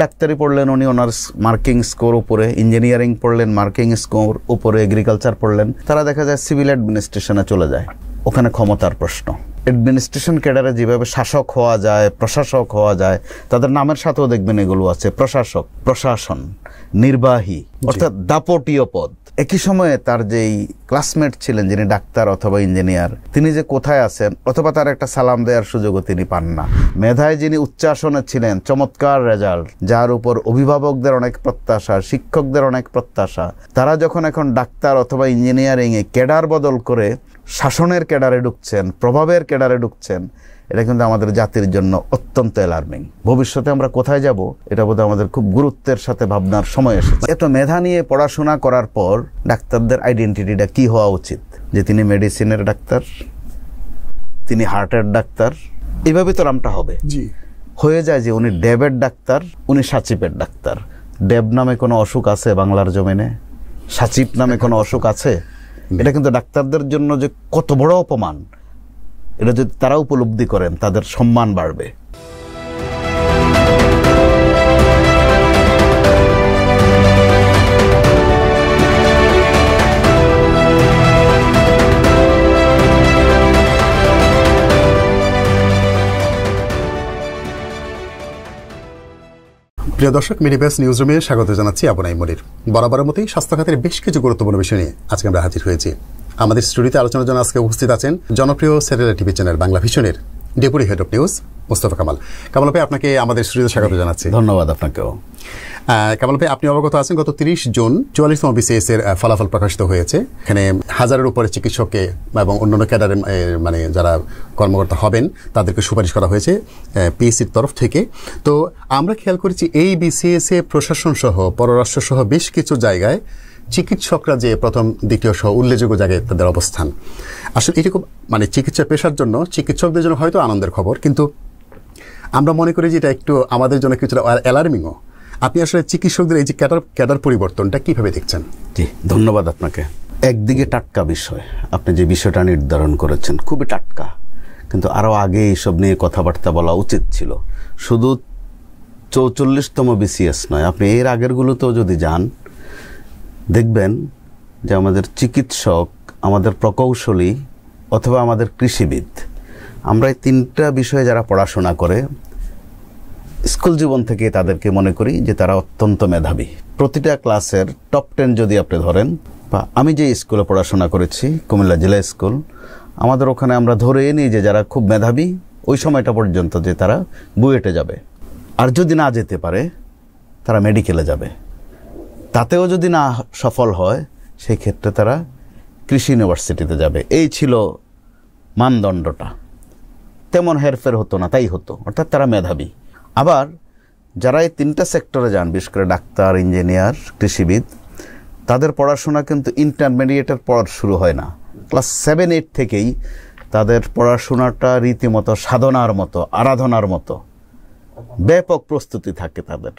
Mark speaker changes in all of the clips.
Speaker 1: ডাক্তারি পড়লেন উনি ওনার মার্কিং স্কোর উপরে, ইঞ্জিনিয়ারিং পড়লেন মার্কিং স্কোর উপরে, এগ্রিকালচার পড়লেন, তারা দেখা যায় সিভিল অ্যাডমিনিস্ট্রেশনে চলে যায়। ওখানে ক্ষমতার প্রশ্ন। অ্যাডমিনিস্ট্রেশন ক্যাডারে যেভাবে শাসক হওয়া যায়, প্রশাসক হওয়া যায়, তাদের নামের সাথেও দেখবেন এগুলো আছে, প্রশাসক, প্রশাসন, নির্বাহী, অর্থাৎ দাপটীয় পদ। একই সময়ে তার যেই ক্লাসমেট ছিলেন যিনি ডাক্তার অথবা ইঞ্জিনিয়ার, তিনি যে কোথায় আছেন অথবা তার একটা সালাম দেওয়ার সুযোগও তিনি পান না। মেধায় যিনি উচ্চাসনে ছিলেন, চমৎকার রেজাল্ট, যার উপর অভিভাবকদের অনেক প্রত্যাশা, শিক্ষকদের অনেক প্রত্যাশা, তারা যখন এখন ডাক্তার অথবা ইঞ্জিনিয়ারিংয়ে ক্যাডার বদল করে শাসনের ক্যাডারে ঢুকছেন, প্রভাবের ক্যাডারে ঢুকছেন, এটা কিন্তু আমাদের জাতির জন্য অত্যন্ত অ্যালার্মিং। ভবিষ্যতে আমরা কোথায় যাব এটা বোধহয় আমাদের খুব গুরুত্বের সাথে ভাবনার সময় এসেছে। এত মেধা নিয়ে পড়াশোনা করার পর ডাক্তারদের আইডেন্টিটিটা কি হওয়া উচিত? যে তিনি মেডিসিনের ডাক্তার, তিনি হার্টের ডাক্তার, এইভাবে তো নামটা হবে। হয়ে যায় যে উনি ডেবের ডাক্তার, উনি সাচিপের ডাক্তার। ডেব নামে কোনো অসুখ আছে বাংলার জমিনে? সাচিপ নামে কোনো অসুখ আছে? এটা কিন্তু ডাক্তারদের জন্য যে কত বড় অপমান, এটা যদি তারা উপলব্ধি করেন তাদের সম্মান বাড়বে।
Speaker 2: প্রিয় দর্শক, মিনিবাস নিউজ রুমে স্বাগত জানাচ্ছি। আবনাই মনির। বরাবরের মতোই স্বাস্থ্য খাতের বেশ কিছু গুরুত্বপূর্ণ বিষয় নিয়ে আজকে আমরা হাজির হয়েছি। আমাদের স্টুডিওতে আলোচনার জন্য আজকে উপস্থিত আছেন জনপ্রিয় স্যাটেলাইট টিভি চ্যানেল বাংলা ভিশনের deputy head of news Mostafa Kamal. Kamal ভাই, আপনাকে আমাদের স্টুডিওতে স্বাগত জানাচ্ছি।
Speaker 1: ধন্যবাদ আপনাকেও।
Speaker 2: কামাল ভাই, আপনি অবগত আছেন গত 30 জুন 44তম বিসিএস এর ফলাফল প্রকাশিত হয়েছে। এখানে 1000-এর উপরে চিকিৎসককে এবং অন্যান্য ক্যাডারের মানে যারা কর্মকর্তা হবেন তাদেরকে সুপারিশ করা হয়েছে পিএসসির তরফ থেকে। তো আমরা খেয়াল করেছি এই বিসিএস এ প্রশাসন সহ পররাষ্ট্র সহ বেশ কিছু জায়গায় চিকিৎসকরা যে প্রথম দ্বিতীয় সহ উল্লেখযোগ্য জায়গায় তাদের অবস্থান। আসলে এটি খুব মানে চিকিৎসা পেশার জন্য, চিকিৎসকদের জন্য হয়তো আনন্দের খবর, কিন্তু আমরা মনে করি যে এটা একটু আমাদের জন্য কিছুটা অ্যালার্মিংও। আপনি আসলে চিকিৎসকদের এই যে ক্যাডার পরিবর্তনটা কিভাবে দেখছেন?
Speaker 1: জি, ধন্যবাদ আপনাকে। একদিকে টাটকা বিষয়, আপনি যে বিষয়টা নির্ধারণ করেছেন খুবই টাটকা, কিন্তু আরও আগে এইসব নিয়ে কথাবার্তা বলা উচিত ছিল। শুধু 44তম বিসিএস নয়, আপনি এর আগেরগুলোতেও যদি যান দেখবেন যে আমাদের চিকিৎসক, আমাদের প্রকৌশলী অথবা আমাদের কৃষিবিদ, আমরা এই তিনটা বিষয়ে যারা পড়াশোনা করে স্কুল জীবন থেকে তাদেরকে মনে করি যে তারা অত্যন্ত মেধাবী। প্রতিটা ক্লাসের টপ 10 যদি আপনি ধরেন, বা আমি যে স্কুলে পড়াশোনা করেছি কুমিল্লা জেলা স্কুল, আমাদের ওখানে আমরা ধরে নিই যে যারা খুব মেধাবী ওই সময়টা পর্যন্ত যে তারা বুয়েটে যাবে, আর যদি না যেতে পারে তারা মেডিকেলে যাবে, তাতেও যদি না সফল হয় সেই ক্ষেত্রে তারা কৃষি ইউনিভার্সিটিতে যাবে। এই ছিল মানদণ্ডটা। তেমন হেরফের হতো না, তাই হতো, অর্থাৎ তারা মেধাবী। আবার যারা এই তিনটা সেক্টরে যান, বিশেষ করে ডাক্তার, ইঞ্জিনিয়ার, কৃষিবিদ, তাদের পড়াশোনা কিন্তু ইন্টারমিডিয়েটের পর শুরু হয় না, ক্লাস 7-8 থেকেই তাদের পড়াশোনাটা রীতিমতো সাধনার মতো, আরাধনার মতো ব্যাপক প্রস্তুতি থাকে তাদের।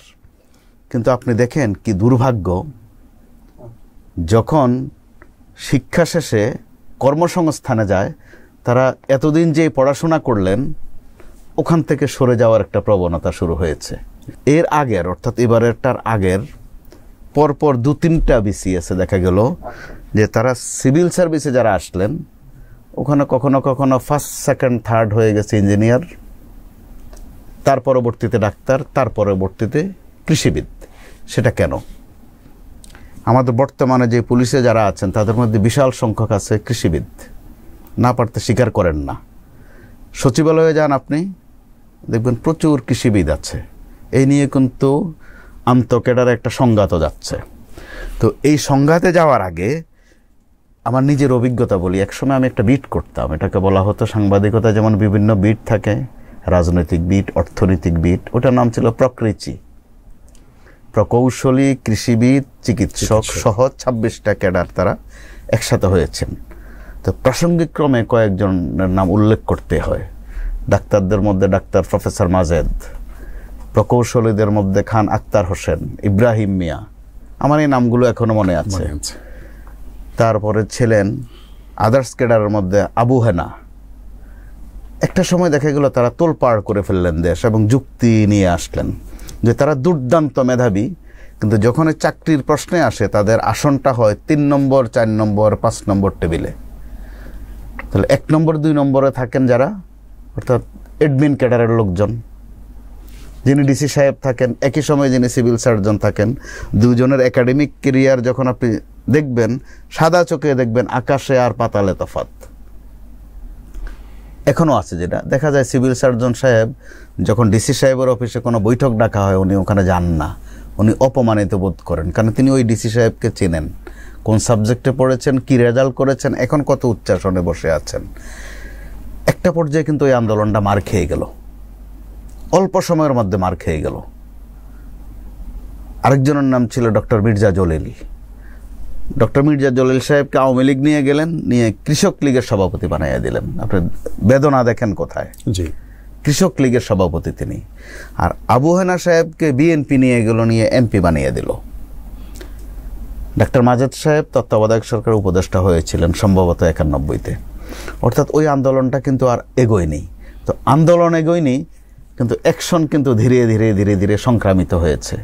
Speaker 1: কিন্তু আপনি দেখেন কি দুর্ভাগ্য, যখন শিক্ষা শেষে কর্মসংস্থানে যায় তারা এতদিন যে পড়াশোনা করলেন ওখান থেকে সরে যাওয়ার একটা প্রবণতা শুরু হয়েছে। এর আগের, অর্থাৎ এবারেরটার আগের পরপর 2-3টা বিসিএসে দেখা গেল যে তারা সিভিল সার্ভিসে যারা আসলেন ওখানে কখনো কখনো ফার্স্ট, সেকেন্ড, থার্ড হয়ে গেছে ইঞ্জিনিয়ার, তার পরবর্তীতে ডাক্তার, তার পরবর্তীতে কৃষিবিদ। সেটা কেন? আমাদের বর্তমানে যে পুলিশে যারা আছেন তাদের মধ্যে বিশাল সংখ্যক আছে কৃষিবিদ, না পারতে স্বীকার করেন না। সচিবালয়ে যান আপনি, দেখবেন প্রচুর কৃষিবিদ আছে। এই নিয়ে কিন্তু আন্তঃক্যাডারে একটা সংঘাত যাচ্ছে। তো এই সংঘাতে যাওয়ার আগে আমার নিজের অভিজ্ঞতা বলি। একসময় আমি একটা বিট করতাম, এটাকে বলা হতো সাংবাদিকতা যেমন বিভিন্ন বিট থাকে, রাজনৈতিক বিট, অর্থনৈতিক বিট, ওটার নাম ছিল প্রকৃতি। প্রকৌশলী, কৃষিবিদ, চিকিৎসক সহ 26টা ক্যাডার তারা একসাথে হয়েছেন। তো প্রাসঙ্গিক ক্রমে কয়েকজনের নাম উল্লেখ করতে হয়। ডাক্তারদের মধ্যে ডাক্তার প্রফেসর মাজেদ, প্রকৌশলীদের মধ্যে খান আক্তার হোসেন, ইব্রাহিম মিয়া, আমার এই নামগুলো এখনো মনে আছে। তারপরে ছিলেন আদার্স ক্যাডারের মধ্যে আবু হেনা। একটা সময় দেখা গেল তারা তোলপাড় করে ফেললেন দেশ এবং যুক্তি নিয়ে আসলেন যে তারা দুর্দান্ত মেধাবী, কিন্তু যখন এই চাকরির প্রশ্নে আসে তাদের আসনটা হয় 3 নম্বর, 4 নম্বর, 5 নম্বর টেবিলে। তাহলে 1 নম্বর 2 নম্বরে থাকেন যারা, অর্থাৎ অ্যাডমিন ক্যাডারের লোকজন, যিনি ডিসি সাহেব থাকেন, একই সময়ে যিনি সিভিল সার্জন থাকেন। দুজনের একাডেমিক কেরিয়ার যখন আপনি দেখবেন, সাদা চোখে দেখবেন আকাশে আর পাতালে তফাৎ। এখনও আছে, যেটা দেখা যায় সিভিল সার্জন সাহেব যখন ডিসি সাহেবের অফিসে কোনো বৈঠক ডাকা হয় উনি ওখানে যান না, উনি অপমানিত বোধ করেন, কারণ তিনি ওই ডিসি সাহেবকে চেনেন, কোন সাবজেক্টে পড়েছেন, কি রেজাল্ট করেছেন, এখন কত উচ্চাসনে বসে আছেন। একটা পর্যায়ে কিন্তু এই আন্দোলনটা মার খেয়ে গেল, অল্প সময়ের মধ্যে মার খেয়ে গেল। আরেকজনের নাম ছিল ডক্টর মির্জা জলিল। ডক্টর মির্জা জলিল সাহেবকে আওয়ামী লীগ নিয়ে গেলেন, নিয়ে কৃষক লীগের সভাপতি বানাইয়া দিলেন। আপনি বেদনা দেখেন কোথায়।
Speaker 2: জি,
Speaker 1: কৃষক লীগের সভাপতি তিনি। আর আবু হেনা সাহেবকে বিএনপি নিয়ে গেল, নিয়ে এমপি বানিয়ে দিল। ডাক্তার মাজেদ সাহেব তত্ত্বাবধায়ক সরকারের উপদেষ্টা হয়েছিলেন সম্ভবত 91-তে। অর্থাৎ ওই আন্দোলনটা কিন্তু আর এগোয়নি। তো আন্দোলন এগোয়নি, কিন্তু অ্যাকশন কিন্তু ধীরে ধীরে ধীরে ধীরে সংক্রামিত হয়েছে।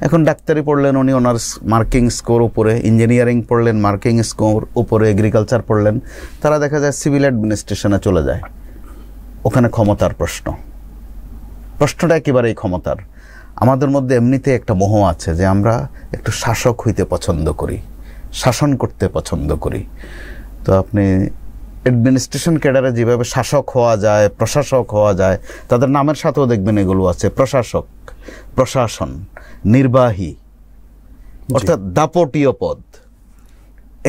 Speaker 1: এখন ডাক্তারি পড়লেন উনি, ওনার মার্কিং স্কোর উপরে, ইঞ্জিনিয়ারিং পড়লেন মার্কিং স্কোর উপরে, এগ্রিকালচার পড়লেন, তারা দেখা যায় সিভিল অ্যাডমিনিস্ট্রেশনে চলে যায়। ওখানে ক্ষমতার প্রশ্নটা একেবারেই ক্ষমতার। আমাদের মধ্যে এমনিতে একটা মোহ আছে যে আমরা একটু শাসক হইতে পছন্দ করি, শাসন করতে পছন্দ করি। তো আপনি অ্যাডমিনিস্ট্রেশন ক্যাডারে যেভাবে শাসক হওয়া যায়, প্রশাসক হওয়া যায়, তাদের নামের সাথেও দেখবেন এগুলো আছে, প্রশাসক, প্রশাসন, নির্বাহী, অর্থাৎ দাপটীয় পদ।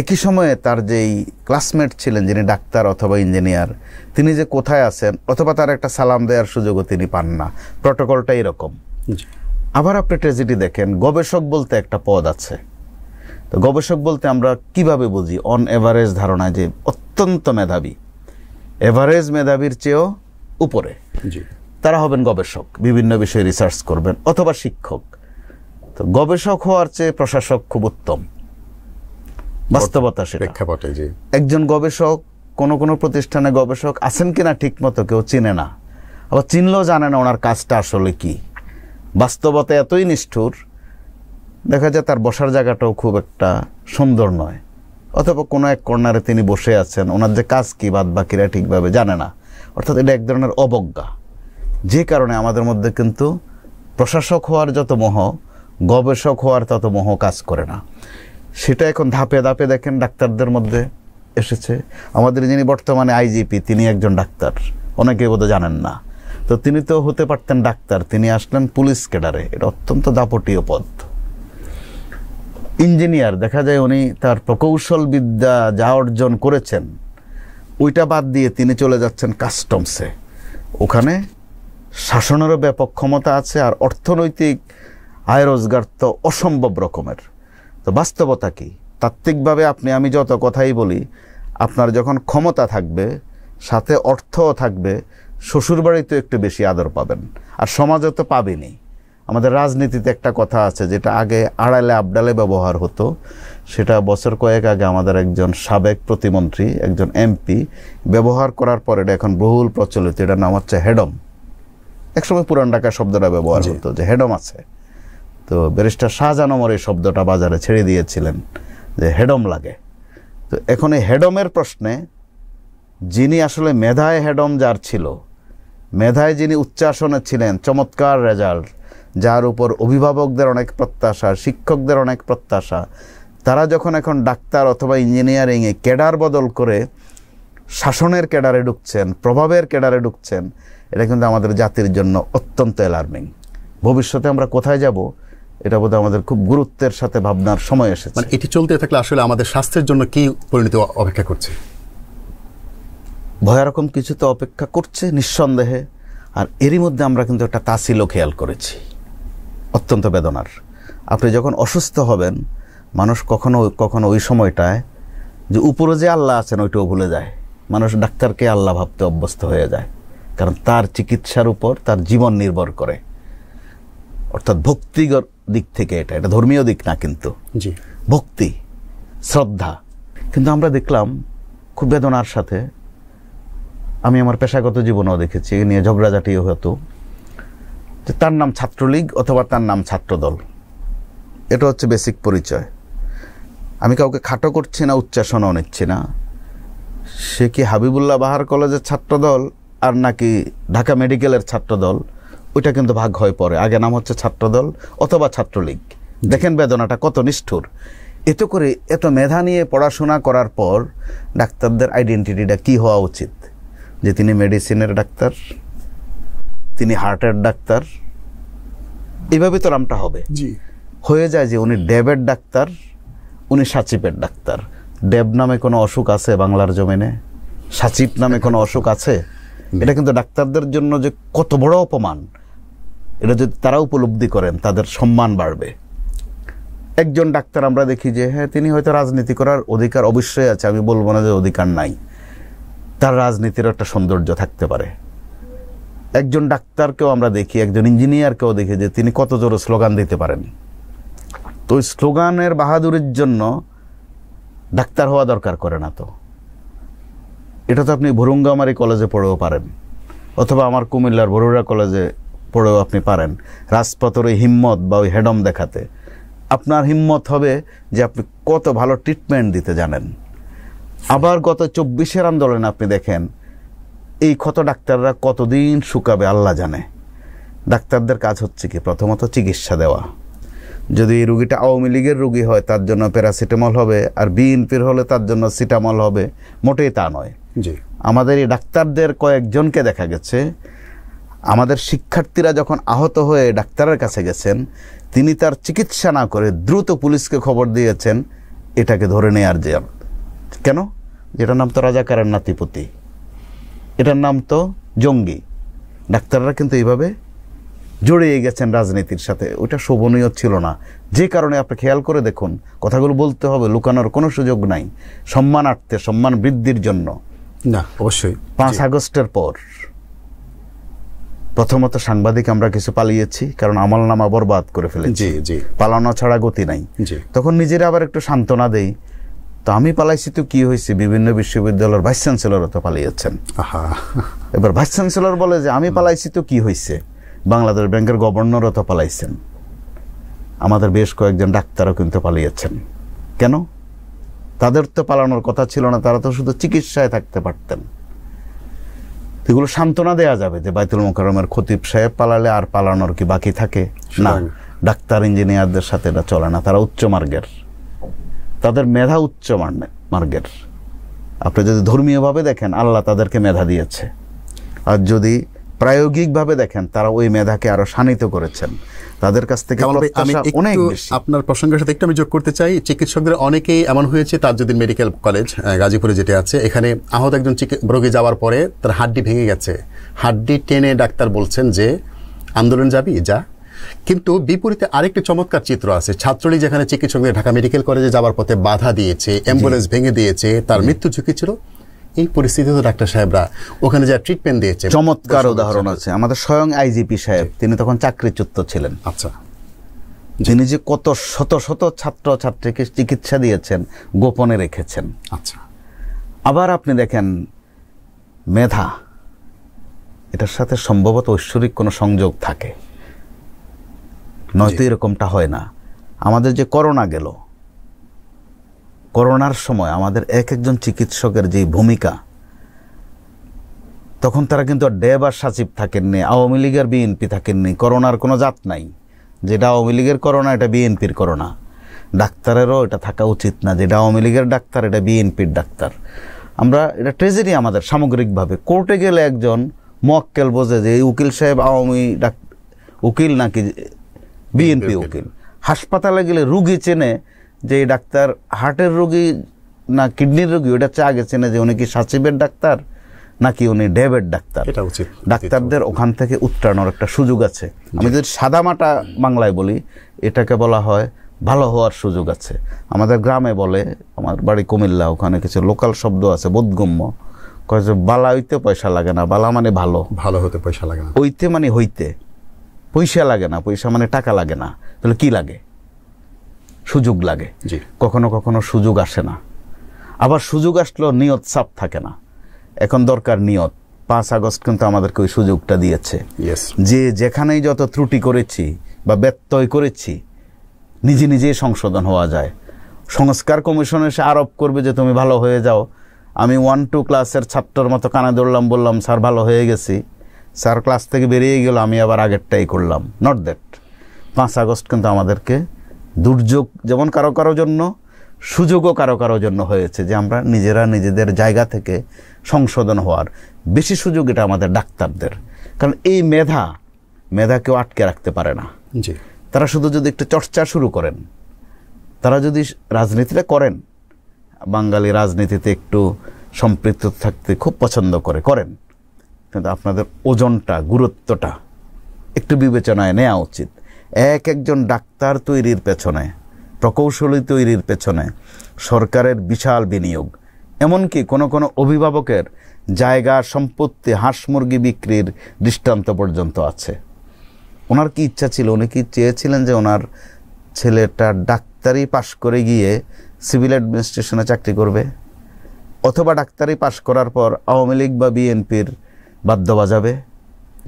Speaker 1: একই সময়ে তার যেই ক্লাসমেট ছিলেন যিনি ডাক্তার অথবা ইঞ্জিনিয়ার, তিনি যে কোথায় আছেন অথবা তার একটা সালাম দেওয়ার সুযোগও তিনি পান না। প্রটোকলটা এরকম। আবার আপনি ট্রেজেডি দেখেন, গবেষক বলতে একটা পদ আছে। তো গবেষক বলতে আমরা কিভাবে বুঝি? অন এভারেজ ধারণায় যে অত্যন্ত মেধাবী, এভারেজ মেধাবীর চেয়েও উপরে, তারা হবেন গবেষক, বিভিন্ন বিষয়ে রিসার্চ করবেন, অথবা শিক্ষক। তো গবেষক হওয়ার চেয়ে প্রশাসক খুব উত্তম, বাস্তবতা সেটা। একজন গবেষক কোনো প্রতিষ্ঠানে গবেষক আছেন কিনা ঠিক মতো কেউ চিনে না, আবার চিনলেও জানে না ওনার কাজটা আসলে কি। বাস্তবতা এতই নিষ্ঠুর, দেখা যায় তার বসার জায়গাটাও খুব একটা সুন্দর নয়, অথবা কোনো এক কর্নারে তিনি বসে আছেন, ওনার যে কাজ কি বাদ বাকিরা ঠিকভাবে জানে না। অর্থাৎ এটা এক ধরনের অবজ্ঞা, যে কারণে আমাদের মধ্যে কিন্তু প্রশাসক হওয়ার যত মোহ, গবেষক হওয়ার তত মোহ কাজ করে না। সেটা এখন ধাপে ধাপে দেখেন ডাক্তারদের মধ্যে এসেছে। আমাদের যিনি বর্তমানে আইজিপি, তিনি একজন ডাক্তার, অনেকে বোধহয় জানেন না। তো তিনি তো হতে পারতেন ডাক্তার, তিনি আসলেন পুলিশ ক্যাডারে, এটা অত্যন্ত দাপটীয় পদ। ইঞ্জিনিয়ার, দেখা যায় উনি তার প্রকৌশল বিদ্যা যা অর্জন করেছেন ওইটা বাদ দিয়ে তিনি চলে যাচ্ছেন কাস্টমসে। ওখানে শাসনেরও ব্যাপক ক্ষমতা আছে, আর অর্থনৈতিক আয় রোজগার তো অসম্ভব রকমের। তো বাস্তবতা কি? তাত্ত্বিকভাবে আপনি আমি যত কথাই বলি, আপনার যখন ক্ষমতা থাকবে, সাথে অর্থও থাকবে, শ্বশুরবাড়িতে একটু বেশি আদর পাবেন, আর সমাজে তো পাবেনই। আমাদের রাজনীতিতে একটা কথা আছে, যেটা আগে আড়ালে আবডালে ব্যবহার হতো, সেটা বছর কয়েক আগে আমাদের একজন সাবেক প্রতিমন্ত্রী, একজন এমপি ব্যবহার করার পর এটা এখন বহুল প্রচলিত। এটার নাম হচ্ছে হেডম। একসময় পুরান ঢাকা শব্দটা ব্যবহার হতো যে হেডম আছে। তো ব্যারিস্টার শাহজাহান ওমর এই শব্দটা বাজারে ছেড়ে দিয়েছিলেন যে হেডম লাগে। তো এখন এই হেডমের প্রশ্নে যিনি আসলে মেধায় হেডম যার ছিল, মেধায় যিনি উচ্চাসনে ছিলেন, চমৎকার রেজাল্ট, যার উপর অভিভাবকদের অনেক প্রত্যাশা, শিক্ষকদের অনেক প্রত্যাশা, তারা যখন এখন ডাক্তার অথবা ইঞ্জিনিয়ারিংয়ে ক্যাডার বদল করে শাসনের ক্যাডারে ঢুকছেন, প্রভাবের ক্যাডারে ঢুকছেন, এটা কিন্তু আমাদের জাতির জন্য অত্যন্ত অ্যালার্মিং। ভবিষ্যতে আমরা কোথায় যাব, এটা বোধহয় আমাদের খুব গুরুত্বের সাথে ভাবনার সময় এসেছে।
Speaker 2: মানে এটি চলতে থাকলে আসলে আমাদের স্বাস্থ্যের জন্য কি পরিণতি অপেক্ষা করছে?
Speaker 1: ভয়ারকম কিছু তো অপেক্ষা করছে নিঃসন্দেহে। আর এরই মধ্যে আমরা কিন্তু একটা তাসিলও খেয়াল করেছি, অত্যন্ত বেদনার। আপনি যখন অসুস্থ হবেন, মানুষ কখনো কখনো ওই সময়টায় যে উপরে যে আল্লাহ আছেন ওইটাও ভুলে যায়। মানুষ ডাক্তারকে আল্লাহ ভাবতে অভ্যস্ত হয়ে যায়, কারণ তার চিকিৎসার উপর তার জীবন নির্ভর করে। অর্থাৎ ভক্তিগত দিক থেকে এটা ধর্মীয় দিক না, কিন্তু ভক্তি, শ্রদ্ধা। কিন্তু আমরা দেখলাম খুব বেদনার সাথে, আমি আমার পেশাগত জীবনেও দেখেছি, এ নিয়ে ঝগড়াঝাটিও হতো, যে তার নাম ছাত্রলীগ অথবা তার নাম ছাত্রদল। এটা হচ্ছে বেসিক পরিচয়। আমি কাউকে খাটো করছি না, উচ্চাসনও নিচ্ছি না। সে কি হাবিবুল্লাহ বাহার কলেজের ছাত্রদল আর নাকি ঢাকা মেডিকেলের ছাত্রদল, ওইটা কিন্তু ভাগ হয়ে পড়ে। আগে নাম হচ্ছে ছাত্রদল অথবা ছাত্রলীগ। দেখেন বেদনাটা কত নিষ্ঠুর। এতে করে এত মেধা নিয়ে পড়াশোনা করার পর ডাক্তারদের আইডেন্টিটিটা কি হওয়া উচিত? যে তিনি মেডিসিনের ডাক্তার, তিনি হার্টের ডাক্তার, এইভাবে তো নামটা হবে। হয়ে যায় যে উনি ডেবের ডাক্তার, উনি সাচিপের ডাক্তার। ডেব নামে কোনো অসুখ আছে বাংলার জমিনে? সাচিপ নামে কোনো অসুখ আছে? এটা কিন্তু ডাক্তারদের জন্য যে কত বড় অপমান, এটা যদি তারা উপলব্ধি করেন তাদের সম্মান বাড়বে। একজন ডাক্তার আমরা দেখি যে হ্যাঁ তিনি হয়তো রাজনীতি করার অধিকার অবশ্যই আছে, আমি বলবো না যে অধিকার নাই, তার রাজনীতির একটা সৌন্দর্য থাকতে পারে। একজন ডাক্তারকেও আমরা দেখি, একজন ইঞ্জিনিয়ারকেও দেখি যে তিনি কত জোরে স্লোগান দিতে পারেন। তো ওই স্লোগানের বাহাদুরির জন্য ডাক্তার হওয়া দরকার করে না। তো এটা তো আপনি ভুরুঙ্গামারি কলেজে পড়েও পারেন, অথবা আমার কুমিল্লার বরুড়া কলেজে পড়েও আপনি পারেন। রাজপথের ওই হিম্মত বা ওই হেডম দেখাতে আপনার হিম্মত হবে যে আপনি কত ভালো ট্রিটমেন্ট দিতে জানেন। আবার গত 24-এর আন্দোলনে আপনি দেখেন এই ক্ষত ডাক্তাররা কতদিন শুকাবে আল্লাহ জানে। ডাক্তারদের কাজ হচ্ছে কি? প্রথমত চিকিৎসা দেওয়া। যদি এই রুগীটা আওয়ামী লীগের রুগী হয় তার জন্য প্যারাসিটামল হবে, আর বিএনপির হলে তার জন্য সিটামল হবে, মোটেই তা নয়। আমাদের এই ডাক্তারদের কয়েকজনকে দেখা গেছে, আমাদের শিক্ষার্থীরা যখন আহত হয়ে ডাক্তারের কাছে গেছেন, তিনি তার চিকিৎসা না করে দ্রুত পুলিশকে খবর দিয়েছেন এটাকে ধরে নেয়ার। যে কেন? যেটার নাম তো রাজাকারের নাতিপুতি, এটার নাম তো জঙ্গি। ডাক্তাররা কিন্তু এইভাবে জড়িয়ে গেছেন রাজনীতির সাথে, ওইটা শোভনীয় ছিল না। যে কারণে আপনি খেয়াল করে দেখুন, কথাগুলো বলতে হবে, লুকানোর কোনো সুযোগ নাই। সম্মানার্থে, সম্মান বৃদ্ধির জন্য
Speaker 2: না, অবশ্যই
Speaker 1: 5 আগস্টের পর প্রথমত সাংবাদিক আমরা কিছু পালিয়েছি, কারণ আমলনামা বরবাদ করে ফেলেছি। পালানো ছাড়া গতি নাই। তখন নিজেরা আবার একটু সান্ত্বনা দেই, তো আমি পালাইছি তো কি হয়েছে, বিভিন্ন বিশ্ববিদ্যালয়ের ভাইস চ্যান্সেলরও তো পালিয়েছেন। এবার ভাইস চ্যান্সেলর বলে যে আমি পালাইছি তো কি হয়েছে, বাংলাদেশ ব্যাংকের গভর্নরও তো পালাইছেন, আমাদের বেশ কয়েকজন ডাক্তারও কিন্তু পালিয়েছেন। কেন? তাদের তো পালানোর কথা ছিল না, তারা তো শুধু চিকিৎসায় থাকতে পারতেন। এগুলো সান্ত্বনা দেয়া যাবে যে বাইতুল মোকাররমের খতিব সাহেব পালালে আর পালানোর কি বাকি থাকে? না, ডাক্তার ইঞ্জিনিয়ারদের সাথে এটা চলে না। তারা উচ্চ মার্গের, তাদের মেধা উচ্চ মার্গের। আপনি যদি ধর্মীয়ভাবে দেখেন, আল্লাহ তাদেরকে মেধা দিয়েছে, আর যদি প্রায়োগিকভাবে দেখেন, তারা ওই মেধাকে আরো শানিত করেছেন। তাদের কাছ থেকে অনেক বেশি।
Speaker 2: আপনার প্রসঙ্গের সাথে একটু আমি যোগ করতে চাই, চিকিৎসকদের অনেকেই এমন হয়েছে, তাজউদ্দিন মেডিকেল কলেজ গাজীপুরে যেটা আছে, এখানে আহত একজন রোগী যাওয়ার পরে তার হাড্ডি ভেঙে গেছে, হাড্ডি টেনে ডাক্তার বলছেন যে আন্দোলন যাবি যা। কিন্তু বিপরীতে আরেকটি চমৎকার চিত্র আছে, ছাত্রলীগ যেখানে চিকিৎসকদের ঢাকা মেডিকেল কলেজে যাওয়ার পথে বাধা দিয়েছে, অ্যাম্বুলেন্স ভেঙে দিয়েছে, তার মৃত্যু ঝুঁকি ছিল, এই পরিস্থিতিতে ডাক্তার সাহেবরা ওখানে যা ট্রিটমেন্ট দিয়েছে।
Speaker 1: চমৎকার উদাহরণ আছে আমাদের স্বয়ং আইজিপি সাহেব, তিনি তখন চাকরিচ্যুত ছিলেন।
Speaker 2: আচ্ছা,
Speaker 1: যিনি যে কত শত শত ছাত্র ছাত্রীকে চিকিৎসা দিয়েছেন, গোপনে রেখেছেন।
Speaker 2: আচ্ছা,
Speaker 1: আবার আপনি দেখেন মেধা, এটার সাথে সম্ভবত ঐশ্বরিক কোনো সংযোগ থাকে, নয়তো এরকমটা হয় না। আমাদের যে করোনা গেল, করোনার সময় আমাদের একজন চিকিৎসকের যে ভূমিকা, তখন তারা কিন্তু ডেব আর সাচিব থাকেননি, আওয়ামী লীগের বিএনপি থাকেননি। করোনার কোনো জাত নাই, যেটা আওয়ামী লীগের করোনা এটা বিএনপির করোনা। ডাক্তারেরও এটা থাকা উচিত না, যেটা আওয়ামী লীগের ডাক্তার এটা বিএনপির ডাক্তার। আমরা এটা ট্রেজেডি আমাদের সামগ্রিকভাবে। কোর্টে গেলে একজন মোয়াক্কেল বোঝে যে এই উকিল সাহেব আওয়ামী উকিল নাকি বিএনপি উকিল। হাসপাতালে গেলে রুগী চেনে যে এই ডাক্তার হার্টের রোগী না কিডনির রোগী, ওটা আগে চেনে যে উনি কি সাচিবের ডাক্তার নাকি উনি ডেবের ডাক্তার। ডাক্তারদের ওখান থেকে উত্তরানোর একটা সুযোগ আছে। আমি যদি সাদামাটা বাংলায় বলি, এটাকে বলা হয় ভালো হওয়ার সুযোগ আছে। আমাদের গ্রামে বলে, আমার বাড়ি কুমিল্লা, ওখানে কিছু লোকাল শব্দ আছে বোধগম্য, কয় যে বালা হইতে পয়সা লাগে না, বালা মানে ভালো,
Speaker 2: ভালো হতে পয়সা লাগে না,
Speaker 1: হইতে মানে হইতে পয়সা লাগে না, পয়সা মানে টাকা লাগে না, তাহলে কি লাগে? সুযোগ লাগে। কখনো কখনো সুযোগ আসে না, আবার সুযোগ আসলেও নিয়ত সাফ থাকে না। এখন দরকার নিয়ত, 5 আগস্ট কিন্তু আমাদেরকে ওই সুযোগটা দিয়েছে
Speaker 2: ইয়েস,
Speaker 1: যে যেখানেই যত ত্রুটি করেছি বা ব্যত্যয় করেছি নিজে নিজেই সংশোধন হওয়া যায়। সংস্কার কমিশন এসে আরোপ করবে যে তুমি ভালো হয়ে যাও, আমি 1-2 ক্লাসের ছাত্রর মতো কানে ধরলাম, বললাম স্যার ভালো হয়ে গেছি, স্যার ক্লাস থেকে বেরিয়ে গেল, আমি আবার আগেরটাই করলাম। Not that. 5 আগস্ট কিন্তু আমাদেরকে দুর্যোগ যেমন কারো কারো জন্য, সুযোগও কারো কারো জন্য হয়েছে যে আমরা নিজেরা নিজেদের জায়গা থেকে সংশোধন হওয়ার। বেশি সুযোগ এটা আমাদের ডাক্তারদের, কারণ এই মেধা কেউ আটকে রাখতে পারে না।
Speaker 2: জি,
Speaker 1: তারা শুধু যদি একটু চর্চা শুরু করেন, তারা যদি রাজনীতিটা করেন, বাঙালি রাজনীতিতে একটু সম্পৃক্ত থাকতে খুব পছন্দ করেন, কিন্তু আপনাদের ওজনটা, গুরুত্বটা একটু বিবেচনায় নেওয়া উচিত। একজন ডাক্তার তৈরির পেছনে, প্রকৌশলী তৈরির পেছনে সরকারের বিশাল বিনিয়োগ, এমনকি কোনো কোনো অভিভাবকের জায়গা, সম্পত্তি, হাঁস মুরগি বিক্রির দৃষ্টান্ত পর্যন্ত আছে। ওনার কি ইচ্ছা ছিল, উনি কি চেয়েছিলেন যে ওনার ছেলেটা ডাক্তারি পাশ করে গিয়ে সিভিল অ্যাডমিনিস্ট্রেশনে চাকরি করবে, অথবা ডাক্তারি পাশ করার পর আওয়ামী লীগ বা বিএনপির বাদ্য বাজাবে?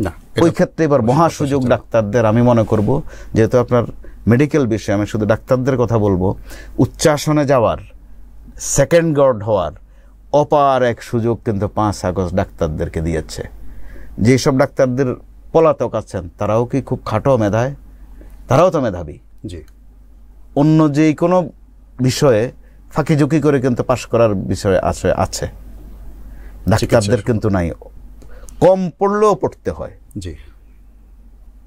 Speaker 2: না,
Speaker 1: ওই ক্ষেত্রে এবার মহা সুযোগ ডাক্তারদের। আমি মনে করব, যেহেতু আপনার মেডিকেল বিষয়ে আমি শুধু ডাক্তারদের কথা বলবো, উচ্চাসনে যাওয়ার, সেকেন্ড গার্ড হওয়ার অপার এক সুযোগ কিন্তু 5 আগস্ট ডাক্তারদেরকে দিয়েছে। যেসব ডাক্তারদের পলাতক আছেন তারাও কি খুব খাটো মেধায়? তারাও তো মেধাবী।
Speaker 2: জি,
Speaker 1: অন্য যে কোনো বিষয়ে ফাঁকি ঝুঁকি করে কিন্তু পাশ করার বিষয়ে আছে, ডাক্তারদের কিন্তু নাই। কম পড়লেও পড়তে হয়,
Speaker 2: জি,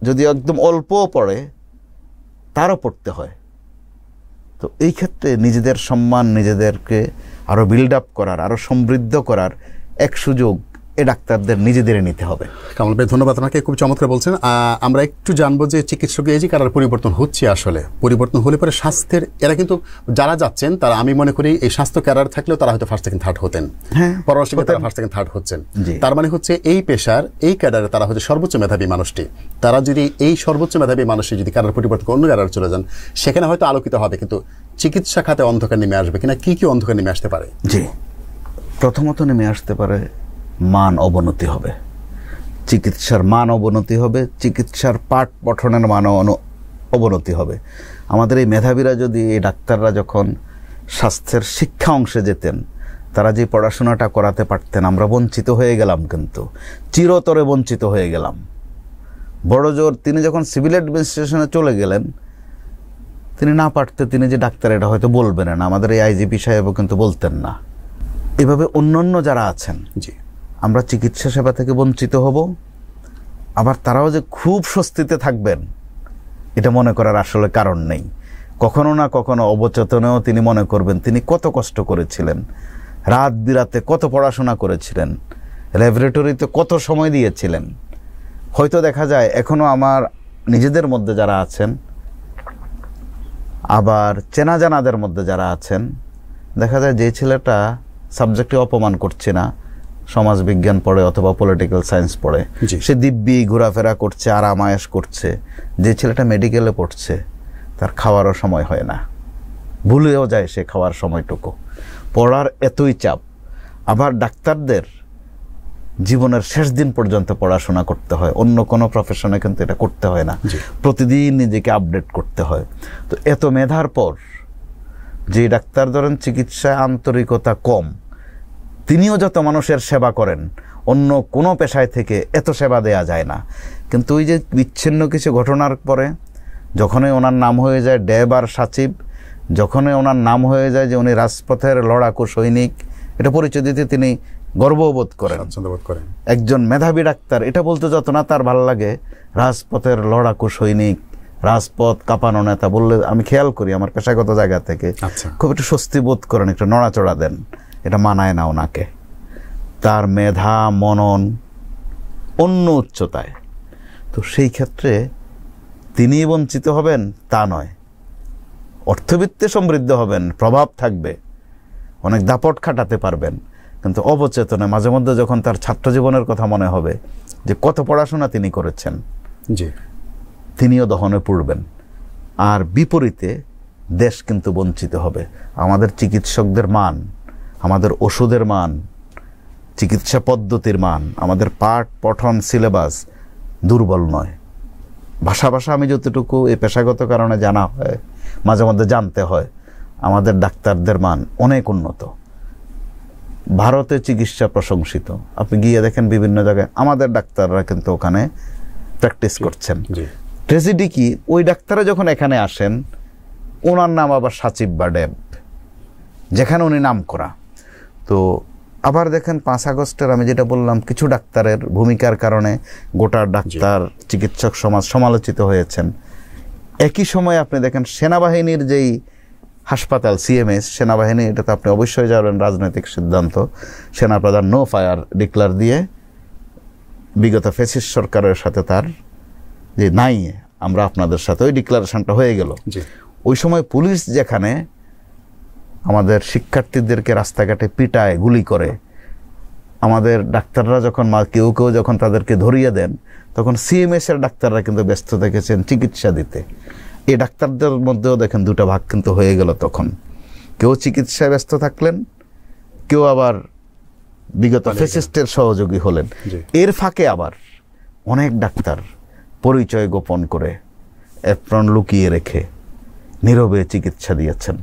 Speaker 1: যদি একদম অল্পও পড়ে তারও পড়তে হয়। তো এই ক্ষেত্রে নিজেদের সম্মান, নিজেদেরকে আরো বিল্ড আপ করার, আরো সমৃদ্ধ করার এক সুযোগ এ ডাক্তারদের নিজেদের নিতে হবে।
Speaker 2: কামাল ভাই ধন্যবাদ, আপনাকে খুব চমৎকার বলছেন। আমরা একটু জানবো যে চিকিৎসক এই যে কারার পরিবর্তন হচ্ছে, আসলে পরিবর্তন হলে পরে স্বাস্থ্যের, এরা কিন্তু যারা যাচ্ছেন তারা, আমি মনে করি এই স্বাস্থ্য ক্যাডার থাকলেও তারা হয়তো ফার্স্ট সেকেন্ড থার্ড হতেন, পরবর্তীতে তারা ফার্স্ট সেকেন্ড থার্ড হচ্ছেন। তার মানে হচ্ছে এই পেশার, এই ক্যাডারে তারা হচ্ছে সর্বোচ্চ মেধাবী মানুষটি। তারা যদি এই সর্বোচ্চ মেধাবী মানুষটি যদি ক্যাডার পরিবর্তন অন্য ক্যাডারে চলে যান, সেখানে হয়তো আলোকিত হবে, কিন্তু চিকিৎসা খাতে অন্ধকার নেমে আসবে কিনা, কি কি অন্ধকার নেমে আসতে পারে?
Speaker 1: জি, প্রথমত নেমে আসতে পারে মান অবনতি হবে, চিকিৎসার মান অবনতি হবে, চিকিৎসার পাঠ পঠনের মান অবনতি হবে। আমাদের এই মেধাবীরা যদি, এই ডাক্তাররা যখন স্বাস্থ্যের শিক্ষা অংশে যেতেন, তারা যে পড়াশোনাটা করাতে পারতেন, আমরা বঞ্চিত হয়ে গেলাম, কিন্তু চিরতরে বঞ্চিত হয়ে গেলাম। বড় জোর তিনি যখন সিভিল অ্যাডমিনিস্ট্রেশনে চলে গেলেন, তিনি না পারতে, তিনি যে ডাক্তার এটা হয়তো বলবেন না, আমাদের এই আইজিপি সাহেবও কিন্তু বলতেন না। এভাবে অন্যান্য যারা আছেন,
Speaker 2: জি,
Speaker 1: আমরা চিকিৎসা সেবা থেকে বঞ্চিত হব। আবার তারাও যে খুব স্বস্তিতে থাকবেন এটা মনে করার আসলে কারণ নেই। কখনো না কখনো অবচেতনেও তিনি মনে করবেন তিনি কত কষ্ট করেছিলেন, রাত বিরাতে কত পড়াশোনা করেছিলেন, ল্যাবরেটরিতে কত সময় দিয়েছিলেন। হয়তো দেখা যায় এখনো আমার নিজেদের মধ্যে যারা আছেন, আবার চেনা জানাদের মধ্যে যারা আছেন, দেখা যায় যে ছেলেটা সাবজেক্টে অপমান করছে না, সমাজ বিজ্ঞান পড়ে অথবা পলিটিক্যাল সায়েন্স পড়ে, সে দিব্যি ঘোরাফেরা করছে, আরামায়েশ করছে, যে ছেলেটা মেডিকেলে পড়ছে তার খাওয়ারও সময় হয় না, ভুলেও যায় সে খাওয়ার সময়টুকু, পড়ার এতই চাপ। আবার ডাক্তারদের জীবনের শেষ দিন পর্যন্ত পড়াশোনা করতে হয়, অন্য কোনো প্রফেশনে কিন্তু এটা করতে হয় না, প্রতিদিন নিজেকে আপডেট করতে হয়। তো এত মেধার পর যে ডাক্তার ধরেন চিকিৎসায় আন্তরিকতা কম, তিনিও যত মানুষের সেবা করেন, অন্য কোনো পেশায় থেকে এত সেবা দেয়া যায় না। কিন্তু ওই যে বিচ্ছিন্ন কিছু ঘটনার পরে যখনই ওনার নাম হয়ে যায় ড্যাব আর সচিব, যখনই ওনার নাম হয়ে যায় যে উনি রাজপথের লড়াকু সৈনিক, এটা পরিচয় দিতে তিনি গর্ববোধ করেন, একজন মেধাবী ডাক্তার। এটা বলতে যত না তার ভালো লাগে, রাজপথের লড়াকু সৈনিক, রাজপথ কাঁপানো নেতা বললে আমি খেয়াল করি আমার পেশাগত জায়গা থেকে খুব একটু স্বস্তি বোধ করেন, একটু নড়াচড়া দেন। এটা মানায় না ওনাকে, তার মেধা মনন অন্য উচ্চতায়। তো সেই ক্ষেত্রে তিনি বঞ্চিত হবেন তা নয়, অর্থবিত্তে সমৃদ্ধ হবেন, প্রভাব থাকবে, অনেক দাপট খাটাতে পারবেন, কিন্তু অবচেতনে মাঝে মধ্যে যখন তার ছাত্র জীবনের কথা মনে হবে যে কত পড়াশোনা তিনি করেছেন, জি, তিনিও দহনে পড়বেন। আর বিপরীতে দেশ কিন্তু বঞ্চিত হবে। আমাদের চিকিৎসকদের মান, আমাদের ওষুধের মান, চিকিৎসা পদ্ধতির মান, আমাদের পাঠ পঠন সিলেবাস দুর্বল নয়। ভাষা আমি যতটুকু এই পেশাগত কারণে জানা হয়, মাঝে মধ্যে জানতে হয়, আমাদের ডাক্তারদের মান অনেক উন্নত। ভারতে চিকিৎসা প্রশংসিত, আপনি গিয়ে দেখেন বিভিন্ন জায়গায় আমাদের ডাক্তাররা কিন্তু ওখানে প্র্যাকটিস করছেন। ট্রেজেডি কি, ওই ডাক্তাররা যখন এখানে আসেন ওনার নাম আবার সাচিব বা ডেব, যেখানে উনি নাম করা। তো আবার দেখেন 5 আগস্টের আমি যেটা বললাম, কিছু ডাক্তারের ভূমিকার কারণে গোটা ডাক্তার চিকিৎসক সমাজ সমালোচিত হয়েছেন। একই সময় আপনি দেখেন সেনাবাহিনীর যেই হাসপাতাল সিএমএস, সেনাবাহিনী, এটা তো আপনি অবশ্যই জানেন রাজনৈতিক সিদ্ধান্ত, সেনাপ্রধান নো ফায়ার ডিক্লার দিয়ে বিগত ফ্যাসিস্ট সরকারের সাথে তার যে নাই, আমরা আপনাদের সাথে, ওই ডিক্লারেশনটা হয়ে গেল। ওই সময় পুলিশ যেখানে আমাদের শিক্ষার্থীদেরকে রাস্তাঘাটে পিটায়, গুলি করে, আমাদের ডাক্তাররা যখন কেউ যখন তাদেরকে ধরিয়ে দেন, তখন সিএমএস এর ডাক্তাররা কিন্তু ব্যস্ত থেকেছেন চিকিৎসা দিতে। এই ডাক্তারদের মধ্যেও দেখেন দুটা ভাগ কিন্তু হয়ে গেল তখন। কেউ চিকিৎসায় ব্যস্ত থাকলেন, কেউ আবার বিগত ফ্যাসিস্টের সহযোগী হলেন। এর ফাঁকে আবার অনেক ডাক্তার পরিচয় গোপন করে, অ্যাপ্রন লুকিয়ে রেখে নীরবে চিকিৎসা দিয়েছেন।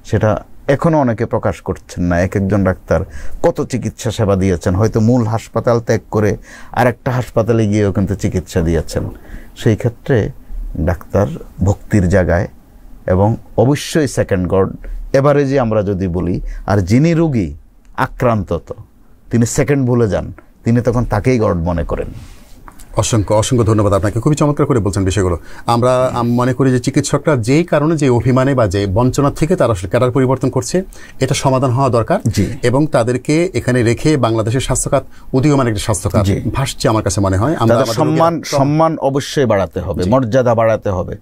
Speaker 1: সেটা এখনো অনেকে প্রকাশ করছেন না। এক একজন ডাক্তার কত চিকিৎসা সেবা দিয়েছেন, হয়তো মূল হাসপাতাল ত্যাগ করে আরেকটা হাসপাতালে গিয়েও কিন্তু চিকিৎসা দিয়েছেন। সেই ক্ষেত্রে ডাক্তার ভক্তির জায়গায়, এবং অবশ্যই সেকেন্ড গড এভারেজে আমরা যদি বলি। আর যিনি রোগী আক্রান্ত, তিনি সেকেন্ড ভুলে যান, তিনি তখন তাকেই গড মনে করেন।
Speaker 2: অসংখ্য ধন্যবাদ আপনাকে, খুবই চমৎকার করে বলছেন বিষয়গুলো। আমরা মনে করি যে চিকিৎসকরা যেই কারণে, যে অভিমানে বা যে বঞ্চনা থেকে তারা আসলে ক্যাডার পরিবর্তন করছে, এটা সমাধান হওয়া দরকার। এবং তাদেরকে এখানে রেখে বাংলাদেশের স্বাস্থ্যখাত উদীয়মান একটা স্বাস্থ্যখাত ভাসছে আমার কাছে মনে হয়। আমরা
Speaker 1: সম্মান অবশ্যই বাড়াতে হবে, মর্যাদা বাড়াতে হবে,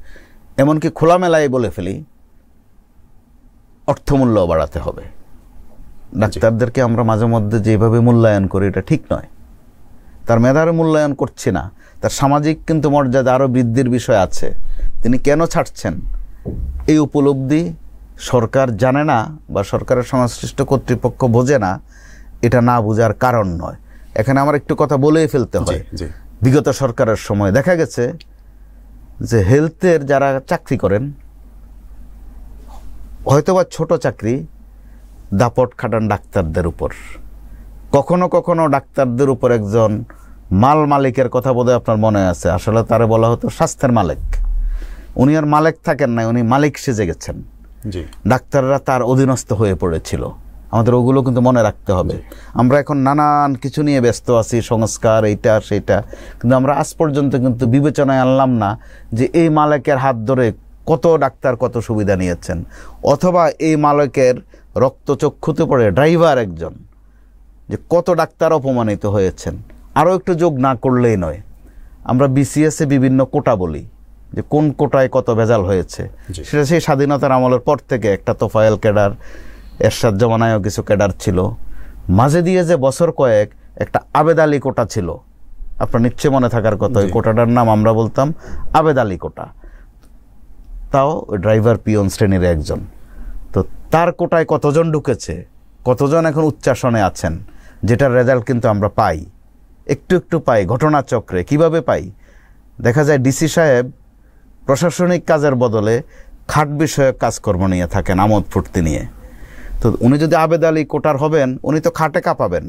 Speaker 1: এমনকি খোলামেলায় বলে ফেলি অর্থমূল্য বাড়াতে হবে। ডাক্তারদেরকে আমরা মাঝে মধ্যে যেভাবে মূল্যায়ন করি এটা ঠিক নয়। তার মেধার মূল্যায়ন করছি না, তার সামাজিক কিন্তু মর্যাদা আরও বৃদ্ধির বিষয় আছে। তিনি কেন ছাড়ছেন, এই উপলব্ধি সরকার জানে না বা সরকারের সংশ্লিষ্ট কর্তৃপক্ষ বোঝে না, এটা না বোঝার কারণ নয়। এখানে আমার একটু কথা বলেই ফেলতে হয়। বিগত সরকারের সময় দেখা গেছে যে হেলথের যারা চাকরি করেন, হয়তোবা ছোট চাকরি, দাপট খাটান ডাক্তারদের উপর। কখনো কখনো ডাক্তারদের উপর একজন মালিকের কথা বোধহয় আপনার মনে আছে, আসলে তারে বলা হতো স্বাস্থ্যের মালিক। উনি আর মালিক থাকেন নাই, উনি মালিক সেজে গেছেন। ডাক্তাররা তার অধীনস্থ হয়ে পড়েছিল। আমাদের ওগুলো কিন্তু মনে রাখতে হবে। আমরা এখন নানান কিছু নিয়ে ব্যস্ত আছি, সংস্কার, এইটা সেইটা, কিন্তু আমরা আজ পর্যন্ত কিন্তু বিবেচনায় আনলাম না যে এই মালিকের হাত ধরে কত ডাক্তার কত সুবিধা নিয়েছেন, অথবা এই মালিকের রক্তচক্ষুতে পড়ে ড্রাইভার একজন যে কত ডাক্তার অপমানিত হয়েছেন। আরও একটু যোগ না করলেই নয়, আমরা বিসিএসে বিভিন্ন কোটা বলি যে কোন কোটায় কত ভেজাল হয়েছে, সেটা সেই স্বাধীনতার আমলের পর থেকে একটা তোফায়েল ক্যাডার, এরশাদ জমানায়ও কিছু ক্যাডার ছিল, মাঝে দিয়ে যে বছর কয়েক একটা আবেদ আলী কোটা ছিল, আপনার নিশ্চয় মনে থাকার কথা। ওই কোটাটার নাম আমরা বলতাম আবেদ আলী কোটা, তাও ড্রাইভার পিয়ন শ্রেণীর একজন। তো তার কোটায় কতজন ঢুকেছে, কতজন এখন উচ্চাসনে আছেন, যেটার রেজাল্ট কিন্তু আমরা পাই, একটু একটু পাই ঘটনাচক্রে। কিভাবে পাই, দেখা যায় ডিসি সাহেব প্রশাসনিক কাজের বদলে খাট বিষয়ক কাজকর্ম নিয়ে থাকেন, আমোদ ফুর্তি নিয়ে। তো উনি যদি আবেদ আলী কোটার হবেন, উনি তো খাটে কাঁপাবেন,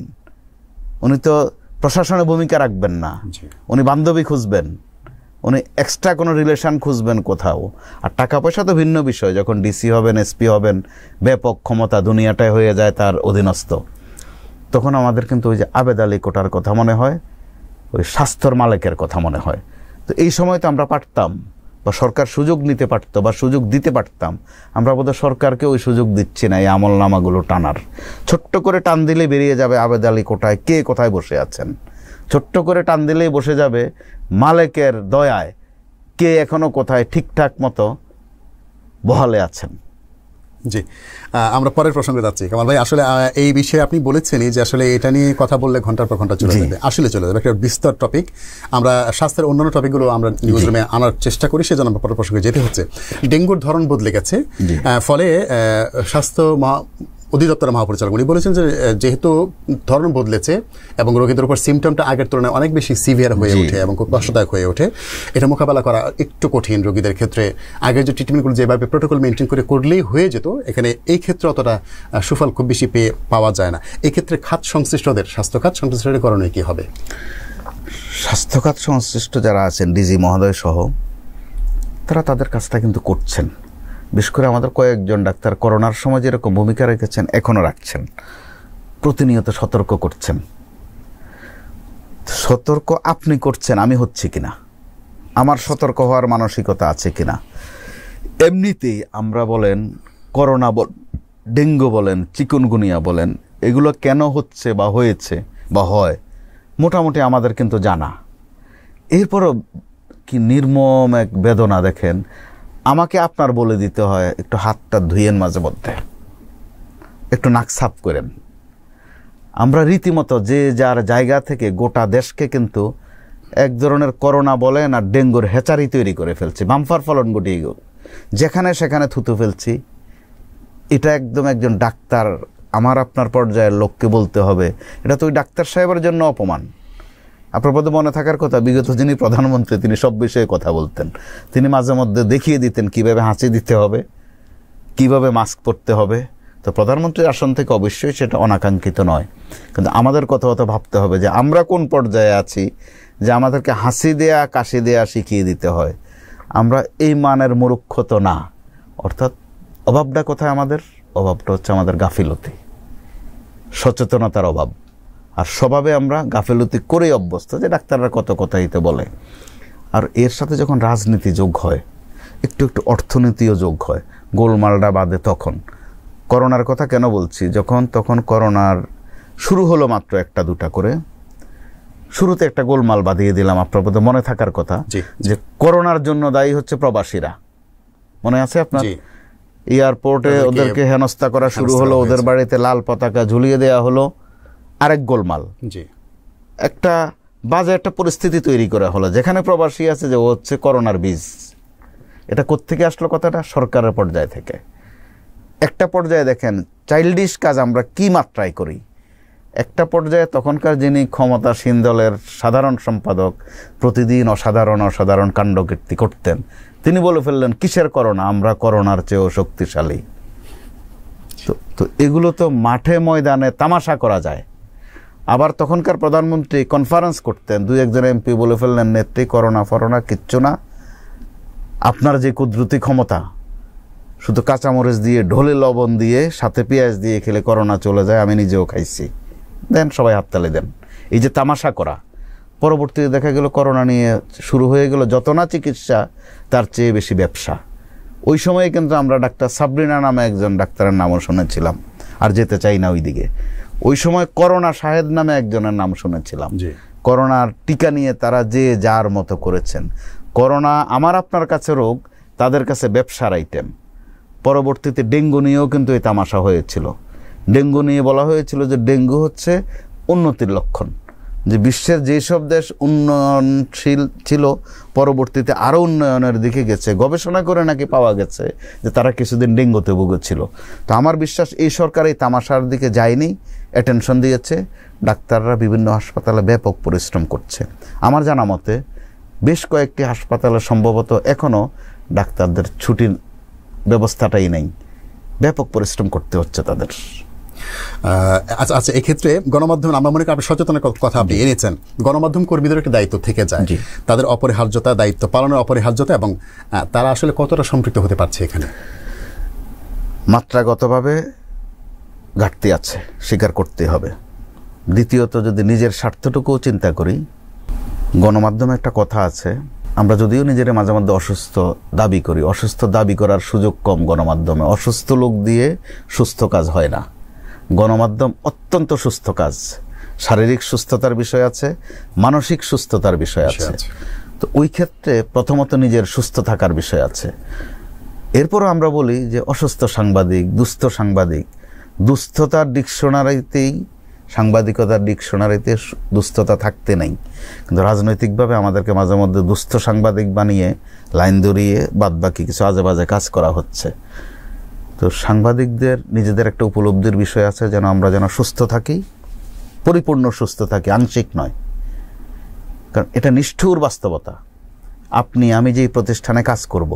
Speaker 1: উনি তো প্রশাসনে ভূমিকা রাখবেন না, উনি বান্ধবী খুঁজবেন, উনি এক্সট্রা কোনো রিলেশন খুঁজবেন কোথাও। আর টাকা পয়সা তো ভিন্ন বিষয়, যখন ডিসি হবেন, এসপি হবেন, ব্যাপক ক্ষমতা, দুনিয়াটাই হয়ে যায় তার অধীনস্থ। তখন আমাদের কিন্তু ওই যে আবেদ আলী কোটার কথা মনে হয়, ওই স্বাস্থ্যর মালিকের কথা মনে হয়। তো এই সময় তো আমরা পারতাম, বা সরকার সুযোগ নিতে পারত বা সুযোগ দিতে পারতাম। আমরা বোধহয় সরকারকে ওই সুযোগ দিচ্ছি না এই আমলনামাগুলো টানার। ছোট্ট করে টান দিলে বেরিয়ে যাবে আবেদ আলী কোটায় কে কোথায় বসে আছেন, ছোট্ট করে টান দিলেই বসে যাবে মালিকের দয়ায় কে এখনো কোথায় ঠিকঠাক মতো বহালে আছেন।
Speaker 2: জি, আমরা পরের প্রসঙ্গে যাচ্ছি। কামাল ভাই, আসলে এই বিষয়ে আপনি বলেছেনই যে আসলে এটা নিয়ে কথা বললে ঘন্টার পর ঘন্টা চলে যাবে, আসলে চলে যাবে, একটা বিস্তর টপিক। আমরা স্বাস্থ্যের অন্যান্য টপিকগুলো আমরা নিউজ রুমে আনার চেষ্টা করি, সেজন্য আমরা পরের প্রসঙ্গে যেতে হচ্ছে। ডেঙ্গুর ধরন বদলে গেছে, ফলে স্বাস্থ্য অধিদপ্তরের মহাপরিচালক উনি বলেছেন যে যেহেতু ধরন বদলেছে এবং রোগীদের উপর সিমটমটা আগের তুলনায় অনেক বেশি সিভিয়ার হয়ে ওঠে এবং খুব কষ্টদায়ক হয়ে ওঠে, এটা মোকাবেলা করা একটু কঠিন রোগীদের ক্ষেত্রে। আগের যে ট্রিটমেন্টগুলো যেভাবে প্রোটোকল মেনটেন করে করলেই হয়ে যেত, এখানে এই ক্ষেত্রে অতটা সুফল খুব বেশি পাওয়া যায় না। এই ক্ষেত্রে খাত সংশ্লিষ্টদের, স্বাস্থ্য খাত সংশ্লিষ্টদের করণীয় কি হবে?
Speaker 1: স্বাস্থ্য খাত সংশ্লিষ্ট যারা আছেন, ডিজি মহোদয় সহ, তারা তাদের কাজটা কিন্তু করছেন। বিশেষ করে আমাদের কয়েকজন ডাক্তার করোনার সময় যেরকম ভূমিকা রেখেছেন এখনও রাখছেন, প্রতিনিয়ত সতর্ক করছেন। সতর্ক আপনি করছেন, আমি হচ্ছি কিনা, আমার সতর্ক হওয়ার মানসিকতা আছে কিনা। এমনিতেই আমরা বলেন করোনা, ডেঙ্গু বলেন, চিকুনগুনিয়া বলেন, এগুলো কেন হচ্ছে বা হয়েছে বা হয় মোটামুটি আমাদের কিন্তু জানা। এরপরও কি নির্মম এক বেদনা দেখেন, আমাকে আপনার বলে দিতে হয় একটু হাতটা ধুইয়েন, মাঝে মধ্যে একটু নাক সাফ করেন। আমরা রীতিমতো যে যার জায়গা থেকে গোটা দেশকে কিন্তু এক ধরনের করোনা বলেন আর ডেঙ্গুর হেচারি তৈরি করে ফেলছি, বাম্পার ফলন ঘটিয়ে যেখানে সেখানে থুতু ফেলছি। এটা একদম একজন ডাক্তার, আমার আপনার পর্যায়ের লোককে বলতে হবে, এটা তো ওই ডাক্তার সাহেবের জন্য অপমান। আপনার পদে মনে থাকার কথা, বিগত যিনি প্রধানমন্ত্রী তিনি সব বিষয়ে কথা বলতেন। তিনি মাঝে মধ্যে দেখিয়ে দিতেন কিভাবে হাঁচি দিতে হবে, কিভাবে মাস্ক পরতে হবে। তো প্রধানমন্ত্রীর আসন থেকে অবশ্যই সেটা অনাকাঙ্ক্ষিত নয়, কিন্তু আমাদের কথা ভাবতে হবে যে আমরা কোন পর্যায়ে আছি যে আমাদেরকে হাসি দেয়া কাশি দেয়া শিখিয়ে দিতে হয়। আমরা এই মানের মূর্খ তো না। অর্থাৎ অভাবটা কোথায়? আমাদের অভাবটা হচ্ছে আমাদের গাফিলতি, সচেতনতার অভাব। আর স্বভাবে আমরা গাফিলতি করেই অভ্যস্ত, যে ডাক্তাররা কত কথাই তো বলে। আর এর সাথে যখন রাজনীতি যোগ হয়, একটু একটু অর্থনীতিও যোগ হয়, গোলমালটা বাঁধে। তখন করোনার কথা কেন বলছি, তখন করোনার শুরু হলো মাত্র একটা দুটা করে, শুরুতে একটা গোলমাল বাঁধিয়ে দিলাম। আপনার বোধহয় মনে থাকার কথা যে করোনার জন্য দায়ী হচ্ছে প্রবাসীরা, মনে আছে আপনার? এয়ারপোর্টে ওদেরকে হেনস্থা করা শুরু হলো, ওদের বাড়িতে লাল পতাকা ঝুলিয়ে দেওয়া হলো। আরেক গোলমাল, একটা বাজে একটা পরিস্থিতি তৈরি করা হলো, যেখানে প্রবাসী আছে যে ও হচ্ছে করোনার বীজ। এটা কোত্থেকে আসলো কথাটা? সরকারের পর্যায় থেকে। একটা পর্যায়ে দেখেন চাইল্ডিশ কাজ আমরা কি মাত্রায় করি। একটা পর্যায়ে তখনকার যিনি ক্ষমতাসীন দলের সাধারণ সম্পাদক, প্রতিদিন অসাধারণ কাণ্ডকীর্তি করতেন, তিনি বলে ফেললেন কিসের করোনা, আমরা করোনার চেয়েও শক্তিশালী। তো এগুলো তো মাঠে ময়দানে তামাশা করা যায়। আবার তখনকার প্রধানমন্ত্রী কনফারেন্স করতেন, দুই একজন এমপি বলে ফেললেন, নেত্রী করোনা ফরোনা কিচ্ছু না, আপনার যে কুদরতি ক্ষমতা, শুধু কাঁচামরিচ দিয়ে ঢোলে লবণ দিয়ে সাথে পেঁয়াজ দিয়ে খেলে করোনা চলে যায়, আমি নিজেও খাইছি, দেন সবাই হাততালি দেন। এই যে তামাশা করা, পরবর্তীতে দেখা গেল করোনা নিয়ে শুরু হয়ে গেল যত না চিকিৎসা, তার চেয়ে বেশি ব্যবসা। ওই সময়ে কিন্তু আমরা ডাক্তার সাবরিনা নামে একজন ডাক্তারের নামও শুনেছিলাম, আর যেতে চাই না ওই দিকে। ওই সময় করোনা শাহেদ নামে একজনের নাম শুনেছিলাম। করোনার টিকা নিয়ে তারা যে যার মতো করেছেন। করোনা আমার আপনার কাছে রোগ, তাদের কাছে ব্যবসার আইটেম। পরবর্তীতে ডেঙ্গু নিয়েও কিন্তু এই তামাশা হয়েছিল। ডেঙ্গু নিয়ে বলা হয়েছিল যে ডেঙ্গু হচ্ছে উন্নতির লক্ষণ, যে বিশ্বের যেসব দেশ উন্নয়নশীল ছিল পরবর্তীতে আরও উন্নয়নের দিকে গেছে, গবেষণা করে নাকি পাওয়া গেছে যে তারা কিছুদিন ডেঙ্গুতে ভুগেছিল। তো আমার বিশ্বাস এই সরকার এই তামাশার দিকে যায়নি, অ্যাটেনশন দিয়েছে। ডাক্তাররা বিভিন্ন হাসপাতালে ব্যাপক পরিশ্রম করছে। আমার জানা মতে বেশ কয়েকটি হাসপাতালে সম্ভবত এখনও ডাক্তারদের ছুটির ব্যবস্থাটাই নেই, ব্যাপক পরিশ্রম করতে হচ্ছে তাদের।
Speaker 2: আচ্ছা, এক্ষেত্রে গণমাধ্যম, আমরা মনে করি আপনি সচেতনের কথা আপনি এনেছেন, গণমাধ্যম কর্মীদের একটা দায়িত্ব থেকে যায়, তাদের অপরিহার্যতা, দায়িত্ব পালনের অপরিহার্যতা, এবং তারা আসলে কতটা সম্পৃক্ত হতে পারছে এখানে?
Speaker 1: মাত্রাগতভাবে ঘাটতি আছে, স্বীকার করতে হবে। দ্বিতীয়ত যদি নিজের স্বার্থটুকুও চিন্তা করি, গণমাধ্যমে একটা কথা আছে, আমরা যদিও নিজের মাঝে মধ্যে অসুস্থ দাবি করি, অসুস্থ দাবি করার সুযোগ কম গণমাধ্যমে। অসুস্থ লোক দিয়ে সুস্থ কাজ হয় না। গণমাধ্যম অত্যন্ত সুস্থ কাজ। শারীরিক সুস্থতার বিষয় আছে, মানসিক সুস্থতার বিষয় আছে। তো ওই ক্ষেত্রে প্রথমত নিজের সুস্থ থাকার বিষয় আছে। এরপরও আমরা বলি যে অসুস্থ সাংবাদিক, দুস্থ সাংবাদিক, দুস্থতার ডিকশনারিতেই, সাংবাদিকতার ডিকশনারিতে দুস্থতা থাকতে নেই, কিন্তু রাজনৈতিকভাবে আমাদেরকে মাঝে মধ্যে দুস্থ সাংবাদিক বানিয়ে লাইন ধরিয়ে বাদবাকি কিছু আজে বাজে কাজ করা হচ্ছে। তো সাংবাদিকদের নিজেদের একটা উপলব্ধির বিষয় আছে, যেন আমরা যেন সুস্থ থাকি, পরিপূর্ণ সুস্থ থাকি, আংশিক নয়। কারণ এটা নিষ্ঠুর বাস্তবতা। আপনি আমি যেই প্রতিষ্ঠানে কাজ করব,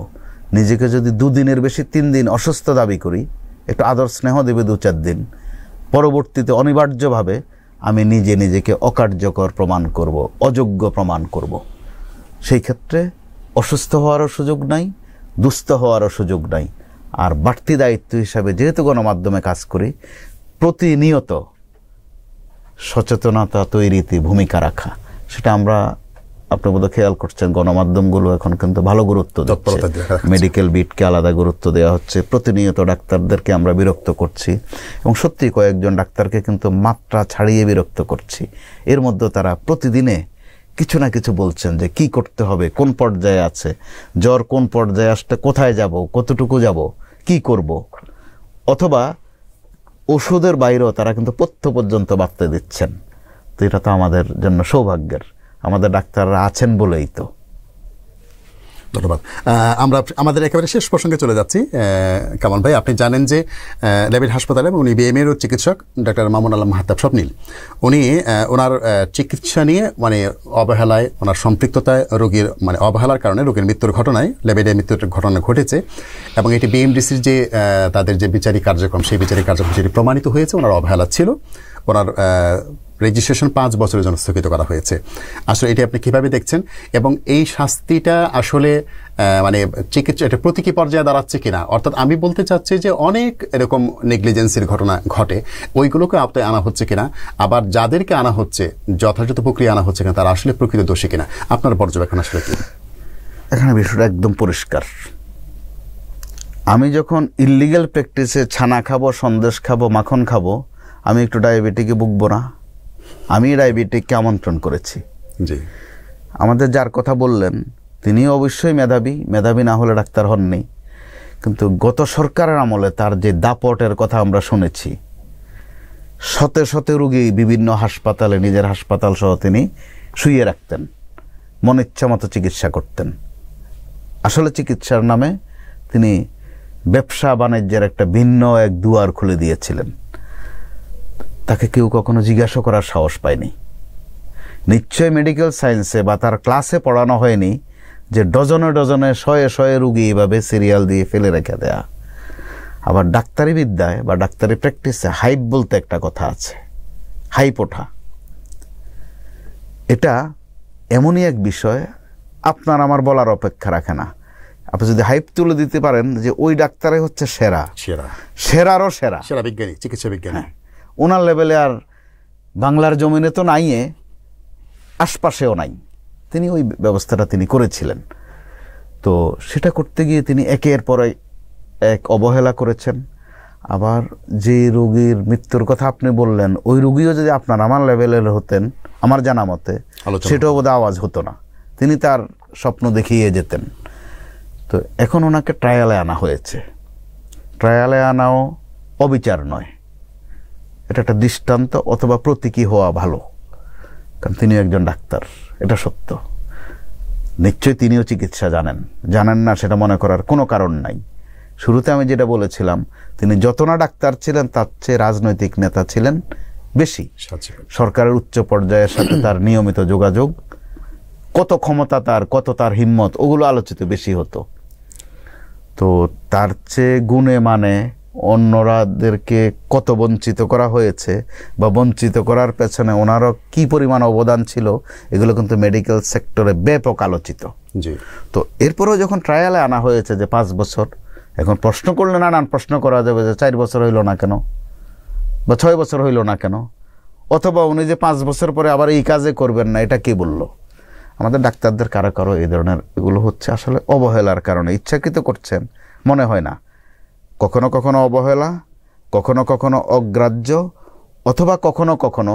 Speaker 1: নিজেকে যদি 2 দিনের বেশি 3 দিন অসুস্থ দাবি করি, একটু আদর স্নেহ দেবে 2-4 দিন, পরবর্তীতে অনিবার্যভাবে আমি নিজেকে অকার্যকর প্রমাণ করব, অযোগ্য প্রমাণ করব। সেই ক্ষেত্রে অসুস্থ হওয়ারও সুযোগ নাই, দুস্থ হওয়ারও সুযোগ নাই। আর বাড়তি দায়িত্ব হিসাবে যেহেতু গণমাধ্যমে কাজ করি, প্রতিনিয়ত সচেতনতা তৈরিতে ভূমিকা রাখা, সেটা আমরা, আপনি বোধহয় খেয়াল করছেন, গণমাধ্যমগুলো এখন কিন্তু ভালো গুরুত্ব দিচ্ছে। মেডিকেল বিটকে আলাদা গুরুত্ব দেওয়া হচ্ছে, প্রতিনিয়ত ডাক্তারদেরকে আমরা বিরক্ত করছি, এবং সত্যি কয়েকজন ডাক্তারকে কিন্তু মাত্রা ছাড়িয়ে বিরক্ত করছি। এর মধ্যে তারা প্রতিদিনে কিছু না কিছু বলছেন যে কি করতে হবে, কোন পর্যায়ে আছে জ্বর, কোন পর্যায়ে আসতে কোথায় যাব, কতটুকু যাব, কি করব, অথবা ওষুধের বাইরেও তারা কিন্তু পথ্য পর্যন্ত বার্তা দিচ্ছেন। তো এটা তো আমাদের জন্য সৌভাগ্যের, আমাদের ডাক্তাররা আছেন বলেই তো।
Speaker 2: ধন্যবাদ। আমরা আমাদের একেবারে শেষ প্রসঙ্গে চলে যাচ্ছি। কামাল ভাই, আপনি জানেন যে লেবিড হাসপাতালে উনি বিএমএর চিকিৎসক ডাক্তার মামুন আলম মাহতাব স্বপ্নিল, উনি ওনার চিকিৎসা নিয়ে মানে অবহেলায়, ওনার সম্পৃক্ততায় রোগীর মানে অবহেলার কারণে রোগীর মৃত্যুর ঘটনায়, লেবিডে মৃত্যুর ঘটনা ঘটেছে, এবং এটি বিএমডিসির যে তাদের যে বিচারিক কার্যক্রম, সেই বিচারিক কার্যক্রম যেটি প্রমাণিত হয়েছে ওনার অবহেলা ছিল। ওনার রেজিস্ট্রেশন 5 বছরের জন্য স্থগিত করা হয়েছে। আসলে এটি আপনি কিভাবে দেখছেন, এবং এই শাস্তিটা আসলে মানে চিকিৎসা এটা প্রতীকী পর্যায়ে দাঁড়াচ্ছে কিনা? অর্থাৎ আমি বলতে চাচ্ছি যে অনেক এরকম নেগলিজেন্সির ঘটনা ঘটে, ওইগুলোকে আপনার আনা হচ্ছে কিনা, আবার যাদেরকে আনা হচ্ছে যথাযথ প্রক্রিয়া আনা হচ্ছে কিনা, তারা আসলে প্রকৃত দোষী কিনা, আপনার পর্যবেক্ষণ আসলে কি?
Speaker 1: এখানে বিষয়টা একদম পরিষ্কার। আমি যখন ইল্লিগ্যাল প্র্যাকটিসে ছানা খাবো, সন্দেশ খাবো, মাখন খাবো, আমি একটু ডায়াবেটিকে ভুগবো না? আমি ডায়াবেটিককে আমন্ত্রণ করেছি।
Speaker 2: জি,
Speaker 1: আমাদের যার কথা বললেন তিনি অবশ্যই মেধাবী না হলে ডাক্তার হননি, কিন্তু গত সরকারের আমলে তার যে দাপটের কথা আমরা শুনেছি, শতে শতে রোগী বিভিন্ন হাসপাতালে, নিজের হাসপাতাল সহ তিনি শুইয়ে রাখতেন, মন ইচ্ছা মতো চিকিৎসা করতেন। আসলে চিকিৎসার নামে তিনি ব্যবসা বাণিজ্যের একটা ভিন্ন এক দুয়ার খুলে দিয়েছিলেন। তাকে কেউ কখনো জিজ্ঞাসা করার সাহস পায়নি। নিশ্চয় মেডিকেল সায়েন্সে বা তার ক্লাসে পড়ানো হয়নি যে ডজনে ডজনে শয়ে শয়ে রুগী এভাবে সিরিয়াল দিয়ে ফেলে রেখে দেয়া। আবার ডাক্তারি বিদ্যায় বা ডাক্তারি প্র্যাকটিসে হাইপ বলতে একটা কথা আছে, হাইপ ওঠা। এটা এমনই এক বিষয় আপনার আমার বলার অপেক্ষা রাখে না। আপনি যদি হাইপ তুলে দিতে পারেন যে ওই ডাক্তারে হচ্ছে সেরা, সেরারও সেরা,
Speaker 2: সেরা বিজ্ঞানী, চিকিৎসা বিজ্ঞানী,
Speaker 1: ওনার লেভেলে আর বাংলার জমিনে তো নাই, আশপাশেও নাই। তিনি ওই ব্যবস্থাটা তিনি করেছিলেন। তো সেটা করতে গিয়ে তিনি একের পর এক অবহেলা করেছেন। আবার যে রোগীর মৃত্যুর কথা আপনি বললেন, ওই রোগীও যদি আপনার আমার লেভেলের হতেন, আমার জানা মতে সেটাও বোধহয় আওয়াজ হতো না, তিনি তার স্বপ্ন দেখিয়ে যেতেন। তো এখন ওনাকে ট্রায়ালে আনা হয়েছে। ট্রায়ালে আনাও অবিচার নয়, এটা একটা দৃষ্টান্ত অথবা প্রতীকী হওয়া ভালো, কারণ তিনিও একজন ডাক্তার, এটা সত্য। নিশ্চয়ই তিনিও চিকিৎসা জানেন না সেটা মনে করার কোনো কারণ নাই। শুরুতে আমি যেটা বলেছিলাম, তিনি যত না ডাক্তার ছিলেন তার চেয়ে রাজনৈতিক নেতা ছিলেন বেশি। সরকারের উচ্চ পর্যায়ের সাথে তার নিয়মিত যোগাযোগ, কত ক্ষমতা তার, কত তার হিম্মত, ওগুলো আলোচিত বেশি হতো। তো তার চেয়ে গুণে মানে অন্যরাদেরকে কত বঞ্চিত করা হয়েছে বা বঞ্চিত করার পেছনে ওনারও কি পরিমাণ অবদান ছিল, এগুলো কিন্তু মেডিকেল সেক্টরে ব্যাপক আলোচিত। তো এরপরেও যখন ট্রায়ালে আনা হয়েছে যে 5 বছর, এখন প্রশ্ন করলে নানান প্রশ্ন করা যাবে যে 4 বছর হইল না কেন, বা 6 বছর হইল না কেন, অথবা উনি যে 5 বছর পরে আবার এই কাজে করবেন না, এটা কে বলল? আমাদের ডাক্তারদের কারো কারো এই ধরনের এগুলো হচ্ছে আসলে অবহেলার কারণে, ইচ্ছাকৃত করছেন মনে হয় না। কখনো কখনো অবহেলা, কখনো কখনো অগ্রাহ্য, অথবা কখনো কখনো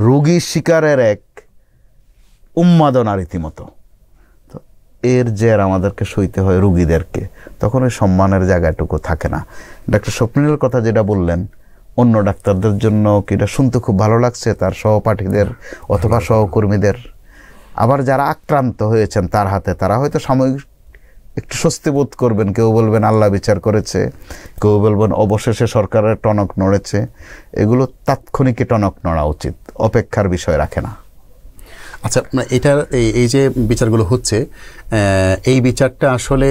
Speaker 1: রোগী শিকারের এক উন্মাদনা রীতিমতো। তো এর জের আমাদেরকে সইতে হয় রোগীদেরকে, তখন ওই সম্মানের জায়গাটুকু থাকে না। ডাক্তার স্বপ্নিলের কথা যেটা বললেন, অন্য ডাক্তারদের জন্য কি এটা শুনতে খুব ভালো লাগছে, তার সহপাঠীদের অথবা সহকর্মীদের। আবার যারা আক্রান্ত হয়েছেন তার হাতে, তারা হয়তো সাময়িক একটু স্বস্তি বোধ করবেন। কেউ বলবেন আল্লাহ বিচার করেছে, কেউ বলবেন অবশেষে সরকারের টনক নড়েছে। এগুলো তাৎক্ষণিক টনক নড়া উচিত, অপেক্ষার বিষয় রাখে না।
Speaker 2: আচ্ছা, এটার এই যে বিচারগুলো হচ্ছে, এই বিচারটা আসলে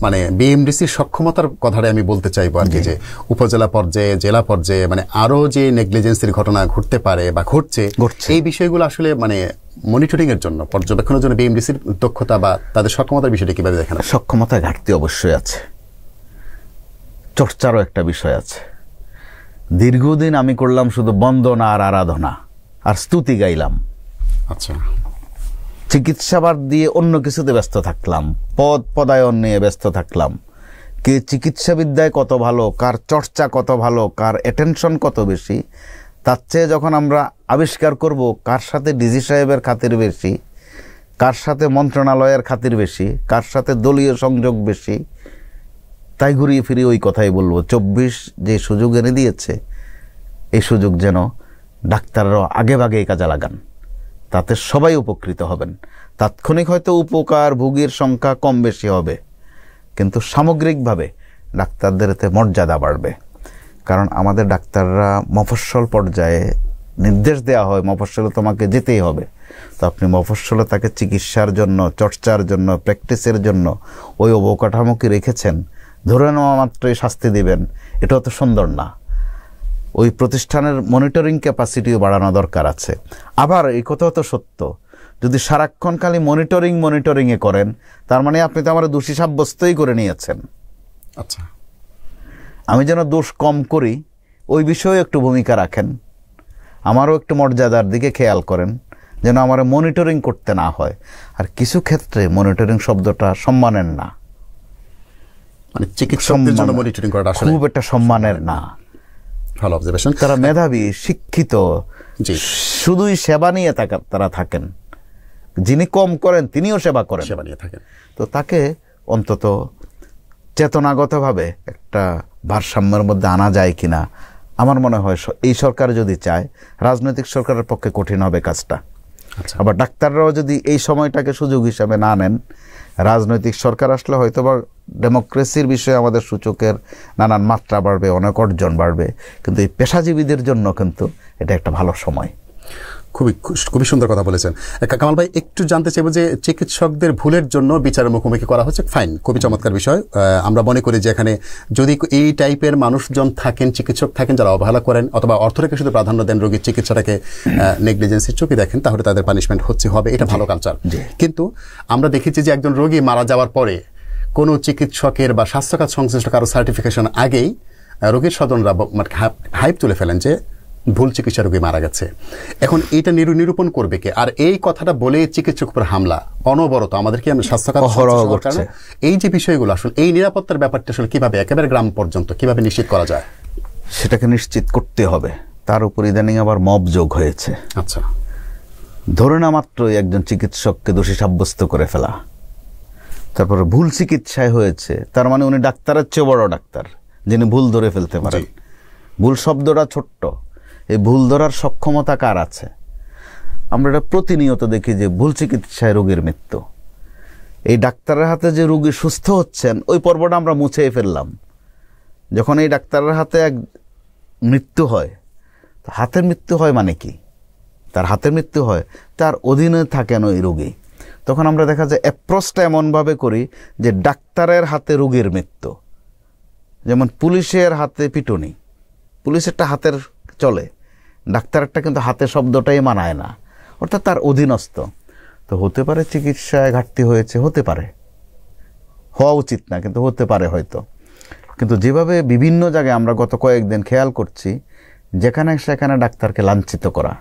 Speaker 2: মানে বিএমডিসির সক্ষমতার কথাটা আমি বলতে চাইবো আর কি, যে উপজেলা পর্যায়ে, জেলা পর্যায়ে মানে আরো যে নেগলিজেন্সির ঘটনা ঘটতে পারে বা ঘটছে, এই বিষয়গুলো আসলে মানে মনিটরিং এর জন্য, পর্যবেক্ষণের জন্য বিএমডিসির দক্ষতা বা তাদের সক্ষমতার বিষয়টা কিভাবে দেখেন?
Speaker 1: সক্ষমতা ঘাটতি অবশ্যই আছে, চর্চারও একটা বিষয় আছে। দীর্ঘদিন আমি করলাম শুধু বন্দনা আর আরাধনা আর স্তুতি গাইলাম।
Speaker 2: আচ্ছা,
Speaker 1: চিকিৎসাবাদ দিয়ে অন্য কিছুতে ব্যস্ত থাকলাম, পদায়ন নিয়ে ব্যস্ত থাকলাম। কে চিকিৎসাবিদ্যায় কত ভালো, কার চর্চা কত ভালো, কার অ্যাটেনশন কত বেশি, তার চেয়ে যখন আমরা আবিষ্কার করব কার সাথে ডিজি সাহেবের খাতির বেশি, কার সাথে মন্ত্রণালয়ের খাতির বেশি, কার সাথে দলীয় সংযোগ বেশি, তাই ঘুরিয়ে ফিরিয়ে ওই কথাই বলবো। 24 যে সুযোগ এনে দিয়েছে, এই সুযোগ যেন ডাক্তাররা আগে ভাগে কাজে লাগান, তাতে সবাই উপকৃত হবেন। তাৎক্ষণিক হয়তো উপকার ভোগীর সংখ্যা কম বেশি হবে, কিন্তু সামগ্রিকভাবে ডাক্তারদের এতে মর্যাদা বাড়বে। কারণ আমাদের ডাক্তাররা মফস্বল পর্যায়ে নির্দেশ দেওয়া হয়, মফস্বলে তোমাকে যেতেই হবে। তো আপনি মফস্বলে তাকে চিকিৎসার জন্য, চর্চার জন্য, প্র্যাকটিসের জন্য ওই অবকাঠামো কি রেখেছেন, ধরে নেওয়া মাত্রই শাস্তি দিবেন, এটাও তো সুন্দর না। ওই প্রতিষ্ঠানের মনিটরিং ক্যাপাসিটিও বাড়ানো দরকার আছে। আবার এই কথাও তো সত্য, যদি সারাক্ষণ খালি মনিটরিংয়ে করেন, তার মানে আপনি তো আমার দোষী সাব্যস্তই করে নিয়েছেন।
Speaker 2: আচ্ছা,
Speaker 1: আমি যেন দোষ কম করি ওই বিষয়ে একটু ভূমিকা রাখেন, আমারও একটু মর্যাদার দিকে খেয়াল করেন, যেন আমার মনিটরিং করতে না হয়। আর কিছু ক্ষেত্রে মনিটরিং শব্দটা সম্মানের না,
Speaker 2: মানে চিকিৎসকদের জন্য মনিটরিং করাটা আসলে
Speaker 1: খুব একটা সম্মানের না।
Speaker 2: ভালো অবজারভেশন।
Speaker 1: তারা মেধাবী, শিক্ষিত, শুধুই সেবা নিয়ে তারা থাকেন। যিনি কম করেন তিনিও সেবা করেন,
Speaker 2: সেবা নিয়ে থাকেন।
Speaker 1: তো তাকে অন্তত চেতনাগতভাবে একটা ভারসাম্যের মধ্যে আনা যায় কিনা, আমার মনে হয় এই সরকার যদি চায়, রাজনৈতিক সরকারের পক্ষে কঠিন হবে কাজটা। আবার ডাক্তাররাও যদি এই সময়টাকে সুযোগ হিসাবে না নেন, রাজনৈতিক সরকার আসলে হয়তো বা ডেমোক্রেসির বিষয়ে আমাদের সূচকের নানান মাত্রা বাড়বে, অনেক অর্জন বাড়বে, কিন্তু এই পেশাজীবীদের জন্য কিন্তু এটা একটা ভালো সময়।
Speaker 2: খুবই সুন্দর কথা বলেছেন কামাল ভাই। একটু জানতে চাইবো যে চিকিৎসকদের ভুলের জন্য বিচারের মুখোমুখি করা হচ্ছে, ফাইন, খুবই চমৎকার বিষয়। আমরা মনে করি যে এখানে যদি এই টাইপের মানুষজন থাকেন, চিকিৎসক থাকেন যারা অবহেলা করেন অথবা অর্থটাকে শুধু প্রাধান্য দেন, রোগীর চিকিৎসাটাকে নেগলিজেন্সির চোখে দেখেন, তাহলে তাদের পানিশমেন্ট হবে, এটা ভালো কালচার। কিন্তু আমরা দেখেছি যে একজন রোগী মারা যাওয়ার পরে কোনো চিকিৎসকের বা স্বাস্থ্যখাত সংশ্লিষ্ট কারো সার্টিফিকেশন আগেই রোগীর স্বজনরা হাইপ তুলে ফেলেন যে ভুল চিকিৎসা রোগী মারা গেছে। এখন এইটা নিরূপণ করবে কে? আর এই কথাটা বলে চিকিৎসক উপর হামলা অনবরত আমাদেরকে স্বাস্থ্যখাত, এই যে বিষয়গুলো আসলে এই নিরাপত্তার ব্যাপারটা আসলে কিভাবে একেবারে গ্রাম পর্যন্ত কিভাবে নিশ্চিত করা যায়,
Speaker 1: সেটাকে নিশ্চিত করতে হবে। তার উপর ইদানিং আবার মব যোগ হয়েছে।
Speaker 2: আচ্ছা,
Speaker 1: ধরে না মাত্রই একজন চিকিৎসককে দোষী সাব্যস্ত করে ফেলা, তারপরে ভুল চিকিৎসায় হয়েছে, তার মানে উনি ডাক্তারের চেয়ে বড় ডাক্তার, যিনি ভুল ধরে ফেলতে পারেন। ভুল শব্দটা ছোট্ট, এই ভুল ধরার সক্ষমতা কার আছে? আমরা এটা প্রতিনিয়ত দেখি যে ভুল চিকিৎসায় রোগীর মৃত্যু। এই ডাক্তারের হাতে যে রোগী সুস্থ হচ্ছেন, ওই পর্বটা আমরা মুছেই ফেললাম। যখন এই ডাক্তারের হাতে এক মৃত্যু হয়, হাতের মৃত্যু হয় মানে কি? তার হাতের মৃত্যু হয়, তার অধীনে থাকেন ওই রোগী। তখন আমরা দেখা যায় অ্যাপ্রোচটা এমনভাবে করি যে ডাক্তারের হাতে রোগীর মৃত্যু, যেমন পুলিশের হাতে পিটুনি, পুলিশেরটা হাতের চলে, ডাক্তারেরটা কিন্তু হাতে শব্দটাই মানায় না, অর্থাৎ তার অধীনস্থ। তো হতে পারে চিকিৎসায় ঘাটতি হয়েছে, হতে পারে, হওয়া উচিত না কিন্তু হতে পারে হয়তো। কিন্তু যেভাবে বিভিন্ন জায়গায় আমরা গত কয়েকদিন খেয়াল করছি, যেখানে সেখানে ডাক্তারকে লাঞ্ছিত করা,